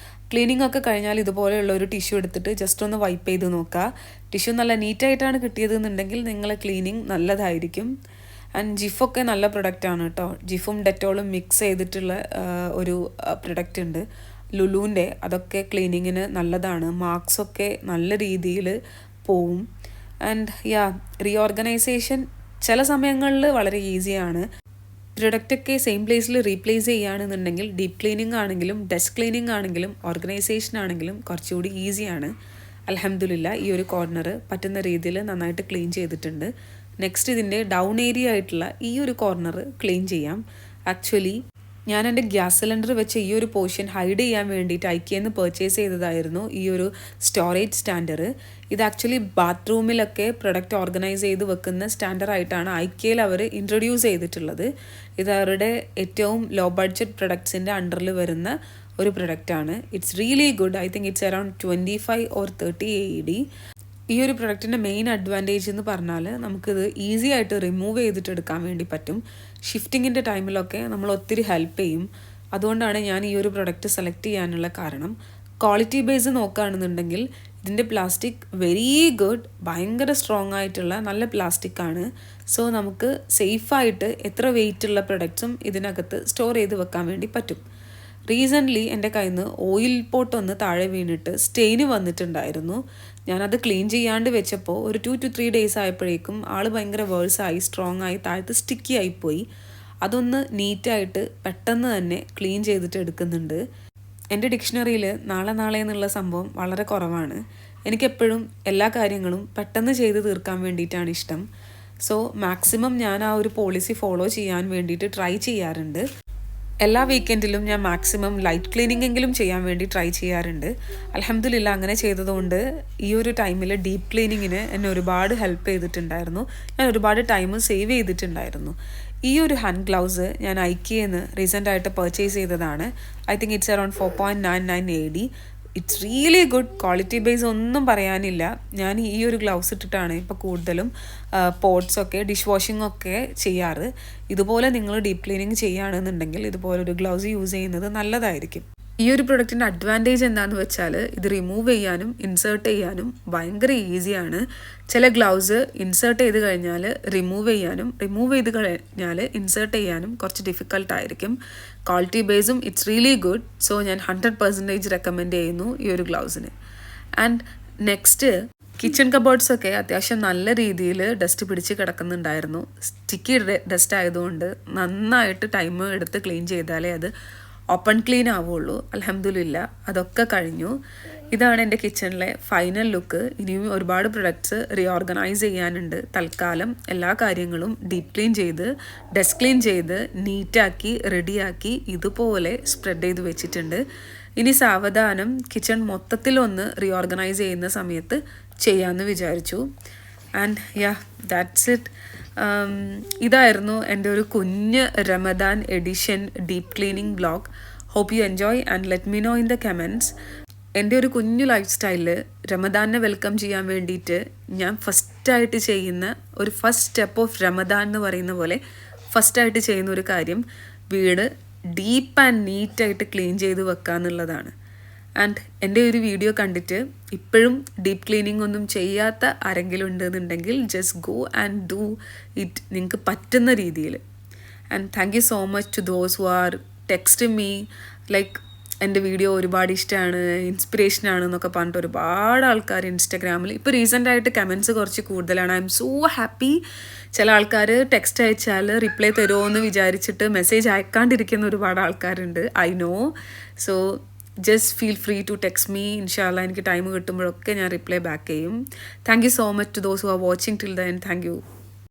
ക്ലീനിങ് ഒക്കെ കഴിഞ്ഞാൽ ഇതുപോലെയുള്ള ഒരു ടിഷ്യൂ എടുത്തിട്ട് ജസ്റ്റ് ഒന്ന് വൈപ്പ് ചെയ്ത് നോക്കുക. ടിഷ്യൂ നല്ല നീറ്റായിട്ടാണ് കിട്ടിയതെന്നുണ്ടെങ്കിൽ നിങ്ങളെ ക്ലീനിങ് നല്ലതായിരിക്കും. ആൻഡ് ജിഫൊക്കെ നല്ല പ്രൊഡക്റ്റാണ് കേട്ടോ. ജിഫും ഡെറ്റോളും മിക്സ് ചെയ്തിട്ടുള്ള ഒരു പ്രൊഡക്റ്റ് ഉണ്ട് ലുലുവിൻ്റെ. അതൊക്കെ ക്ലീനിങ്ങിന് നല്ലതാണ്. മാർക്സൊക്കെ നല്ല രീതിയിൽ പോവും. ആൻഡ് റീഓർഗനൈസേഷൻ ചില സമയങ്ങളിൽ വളരെ ഈസിയാണ്. പ്രൊഡക്റ്റൊക്കെ സെയിം പ്ലേസിൽ റീപ്ലേസ് ചെയ്യുകയാണെന്നുണ്ടെങ്കിൽ ഡീപ്പ് ക്ലീനിങ് ആണെങ്കിലും ഡെസ്ക് ക്ലീനിങ് ആണെങ്കിലും ഓർഗനൈസേഷൻ ആണെങ്കിലും കുറച്ചുകൂടി ഈസിയാണ്. അൽഹംദുലില്ലാ ഈ ഒരു കോർണർ പറ്റുന്ന രീതിയിൽ നന്നായിട്ട് ക്ലീൻ ചെയ്തിട്ടുണ്ട്. നെക്സ്റ്റ് ഇതിൻ്റെ ഡൗൺ ഏരിയ ആയിട്ടുള്ള ഈ ഒരു കോർണർ ക്ലീൻ ചെയ്യാം. ആക്ച്വലി ഞാൻ എൻ്റെ ഗ്യാസ് സിലിണ്ടർ വെച്ച് ഈ ഒരു പോർഷൻ ഹൈഡ് ചെയ്യാൻ വേണ്ടിയിട്ട് ഐക്യയിൽ പർച്ചേസ് ചെയ്തതായിരുന്നു ഈ ഒരു സ്റ്റോറേജ് സ്റ്റാൻഡർ. ഇത് ആക്ച്വലി ബാത്റൂമിലൊക്കെ പ്രൊഡക്റ്റ് ഓർഗനൈസ് ചെയ്ത് വെക്കുന്ന സ്റ്റാൻഡറായിട്ടാണ് ഐക്യയിൽ അവർ ഇൻട്രൊഡ്യൂസ് ചെയ്തിട്ടുള്ളത്. ഇത് അവരുടെ ഏറ്റവും ലോ ബഡ്ജറ്റ് പ്രൊഡക്ട്സിൻ്റെ അണ്ടറിൽ വരുന്ന ഒരു പ്രൊഡക്റ്റാണ്. It's really good. I think it's around 25 or 30 AED. ഈ ഒരു പ്രൊഡക്റ്റിൻ്റെ മെയിൻ അഡ്വാൻറ്റേജ് എന്ന് പറഞ്ഞാൽ നമുക്കിത് ഈസി ആയിട്ട് റിമൂവ് ചെയ്തിട്ട് എടുക്കാൻ വേണ്ടി പറ്റും. ഷിഫ്റ്റിങ്ങിൻ്റെ ടൈമിലൊക്കെ നമ്മൾ ഒത്തിരി ഹെൽപ്പ് ചെയ്യും. അതുകൊണ്ടാണ് ഞാൻ ഈ ഒരു പ്രൊഡക്റ്റ് സെലക്ട് ചെയ്യാനുള്ള കാരണം. ക്വാളിറ്റി ബേസ് നോക്കുകയാണെന്നുണ്ടെങ്കിൽ ഇതിൻ്റെ പ്ലാസ്റ്റിക് വെരി ഗുഡ്, ഭയങ്കര സ്ട്രോങ് ആയിട്ടുള്ള നല്ല പ്ലാസ്റ്റിക് ആണ്. സോ നമുക്ക് സേഫായിട്ട് എത്ര വെയിറ്റുള്ള പ്രൊഡക്ട്സും ഇതിനകത്ത് സ്റ്റോർ ചെയ്ത് വെക്കാൻ വേണ്ടി പറ്റും. റീസെൻ്റ്ലി എൻ്റെ കയ്യിൽ നിന്ന് ഓയിൽ പോട്ട് ഒന്ന് താഴെ വീണിട്ട് സ്റ്റെയിന് വന്നിട്ടുണ്ടായിരുന്നു. ഞാനത് ക്ലീൻ ചെയ്യാണ്ട് വെച്ചപ്പോൾ ഒരു 2 to 3 days ആയപ്പോഴേക്കും ആൾ ഭയങ്കര വേഴ്സായി, സ്ട്രോങ് ആയി, താഴത്ത് സ്റ്റിക്കി ആയിപ്പോയി. അതൊന്ന് നീറ്റായിട്ട് പെട്ടെന്ന് തന്നെ ക്ലീൻ ചെയ്തിട്ട് എടുക്കുന്നുണ്ട്. എൻ്റെ ഡിക്ഷണറിയിൽ നാളെ എന്നുള്ള സംഭവം വളരെ കുറവാണ്. എനിക്കെപ്പോഴും എല്ലാ കാര്യങ്ങളും പെട്ടെന്ന് ചെയ്ത് തീർക്കാൻ വേണ്ടിയിട്ടാണ് ഇഷ്ടം. സോ മാക്സിമം ഞാൻ ആ ഒരു പോളിസി ഫോളോ ചെയ്യാൻ വേണ്ടിയിട്ട് ട്രൈ ചെയ്യാറുണ്ട്. എല്ലാ വീക്കെൻഡിലും ഞാൻ മാക്സിമം ലൈറ്റ് ക്ലീനിങ് എങ്കിലും ചെയ്യാൻ വേണ്ടി ട്രൈ ചെയ്യാറുണ്ട്. അൽഹംദുലില്ലാ അങ്ങനെ ചെയ്തതുകൊണ്ട് ഈ ഒരു ടൈമിൽ ഡീപ്പ് ക്ലീനിങ്ങിന് എന്നെ ഒരുപാട് ഹെൽപ്പ് ചെയ്തിട്ടുണ്ടായിരുന്നു. ഞാൻ ഒരുപാട് ടൈം സേവ് ചെയ്തിട്ടുണ്ടായിരുന്നു. ഈ ഒരു ഹാൻഡ് ഗ്ലൗസ് ഞാൻ ഐക്യയിൽ നിന്ന് റീസെൻ്റായിട്ട് പർച്ചേസ് ചെയ്തതാണ്. I think it's around 4.99 AED. It's really good. Quality base ഒന്നും പറയാനില്ല. ഞാൻ ഈ ഒരു ഗ്ലൗസ് ഇട്ടിട്ടാണ് ഇപ്പോൾ കൂടുതലും പോട്ട്സൊക്കെ ഡിഷ് വാഷിംഗ് ഒക്കെ ചെയ്യാറ്. ഇതുപോലെ നിങ്ങൾ ഡീപ്പ് ക്ലീനിങ് ചെയ്യുകയാണെന്നുണ്ടെങ്കിൽ ഇതുപോലൊരു ഗ്ലൗസ് യൂസ് ചെയ്യുന്നത് നല്ലതായിരിക്കും. ഈ ഒരു പ്രൊഡക്റ്റിൻ്റെ അഡ്വാൻറ്റേജ് എന്താണെന്ന് വെച്ചാൽ ഇത് റിമൂവ് ചെയ്യാനും ഇൻസേർട്ട് ചെയ്യാനും ഭയങ്കര ഈസിയാണ്. ചില ഗ്ലൗസ് ഇൻസേർട്ട് ചെയ്ത് കഴിഞ്ഞാൽ റിമൂവ് ചെയ്ത് കഴിഞ്ഞാൽ ഇൻസേർട്ട് ചെയ്യാനും കുറച്ച് ഡിഫിക്കൽട്ടായിരിക്കും. ക്വാളിറ്റി ബേസും ഇറ്റ്സ് റിയലി ഗുഡ്. സോ ഞാൻ 100% റെക്കമെൻഡ് ചെയ്യുന്നു ഈ ഒരു ഗ്ലൗസിന്. ആൻഡ് നെക്സ്റ്റ് കിച്ചൺ കബോർഡ്സൊക്കെ അത്യാവശ്യം നല്ല രീതിയിൽ ഡസ്റ്റ് പിടിച്ച് കിടക്കുന്നുണ്ടായിരുന്നു. സ്റ്റിക്കി ഡസ്റ്റ് ആയതുകൊണ്ട് നന്നായിട്ട് ടൈം എടുത്ത് ക്ലീൻ ചെയ്താലേ അത് ഓപ്പൺ ക്ലീൻ ആവുള്ളൂ. അൽഹംദുലില്ലാ അതൊക്കെ കഴിഞ്ഞു. ഇതാണ് എൻ്റെ കിച്ചണിലെ ഫൈനൽ ലുക്ക്. ഇനിയും ഒരുപാട് പ്രൊഡക്ട്സ് റീഓർഗനൈസ് ചെയ്യാനുണ്ട്. തൽക്കാലം എല്ലാ കാര്യങ്ങളും ഡീപ്പ് ക്ലീൻ ചെയ്ത് ഡെസ്ക് ക്ലീൻ ചെയ്ത് നീറ്റാക്കി റെഡിയാക്കി ഇതുപോലെ സ്പ്രെഡ് ചെയ്ത് വെച്ചിട്ടുണ്ട്. ഇനി സാവധാനം കിച്ചൺ മൊത്തത്തിലൊന്ന് റീഓർഗനൈസ് ചെയ്യുന്ന സമയത്ത് ചെയ്യാമെന്ന് വിചാരിച്ചു. And that's it. ഇതായിരുന്നു എൻ്റെ ഒരു കുഞ്ഞ് Ramadan edition deep cleaning vlog. Hope you enjoy and let me know in the comments. എൻ്റെ ഒരു കുഞ്ഞു ലൈഫ് സ്റ്റൈലിൽ റമദാനെ വെൽക്കം ചെയ്യാൻ വേണ്ടിയിട്ട് ഞാൻ ഫസ്റ്റായിട്ട് ചെയ്യുന്ന ഒരു ഫസ്റ്റ് സ്റ്റെപ്പ് ഓഫ് റമദാൻ എന്ന് പറയുന്ന പോലെ ഫസ്റ്റായിട്ട് ചെയ്യുന്ന ഒരു കാര്യം വീട് ഡീപ്പ് ആൻഡ് നീറ്റായിട്ട് ക്ലീൻ ചെയ്ത് വെക്കുക എന്നുള്ളതാണ്. ആൻഡ് എൻ്റെ ഒരു വീഡിയോ കണ്ടിട്ട് ഇപ്പോഴും ഡീപ്പ് ക്ലീനിങ് ഒന്നും ചെയ്യാത്ത ആരെങ്കിലും ഉണ്ടെന്നുണ്ടെങ്കിൽ just go and do it നിങ്ങൾക്ക് പറ്റുന്ന രീതിയിൽ. And thank you so much to those who are text me like എൻ്റെ വീഡിയോ ഒരുപാട് ഇഷ്ടമാണ്, ഇൻസ്പിറേഷനാണ് എന്നൊക്കെ പറഞ്ഞിട്ട് ഒരുപാട് ആൾക്കാർ ഇൻസ്റ്റാഗ്രാമിൽ ഇപ്പോൾ റീസെൻ്റായിട്ട് കമൻറ്റ്സ് കുറച്ച് കൂടുതലാണ്. I M so happy. ചില ആൾക്കാർ ടെക്സ്റ്റ് അയച്ചാൽ റിപ്ലൈ തരുമോ എന്ന് വിചാരിച്ചിട്ട് മെസ്സേജ് അയക്കാണ്ടിരിക്കുന്ന ഒരുപാട് ആൾക്കാരുണ്ട്. I know. So just feel free to text me. ഇൻഷാല്ല എനിക്ക് ടൈം കിട്ടുമ്പോഴൊക്കെ ഞാൻ റിപ്ലൈ ബാക്ക് ചെയ്യും. Thank you so much to those who are watching till the end. Thank U.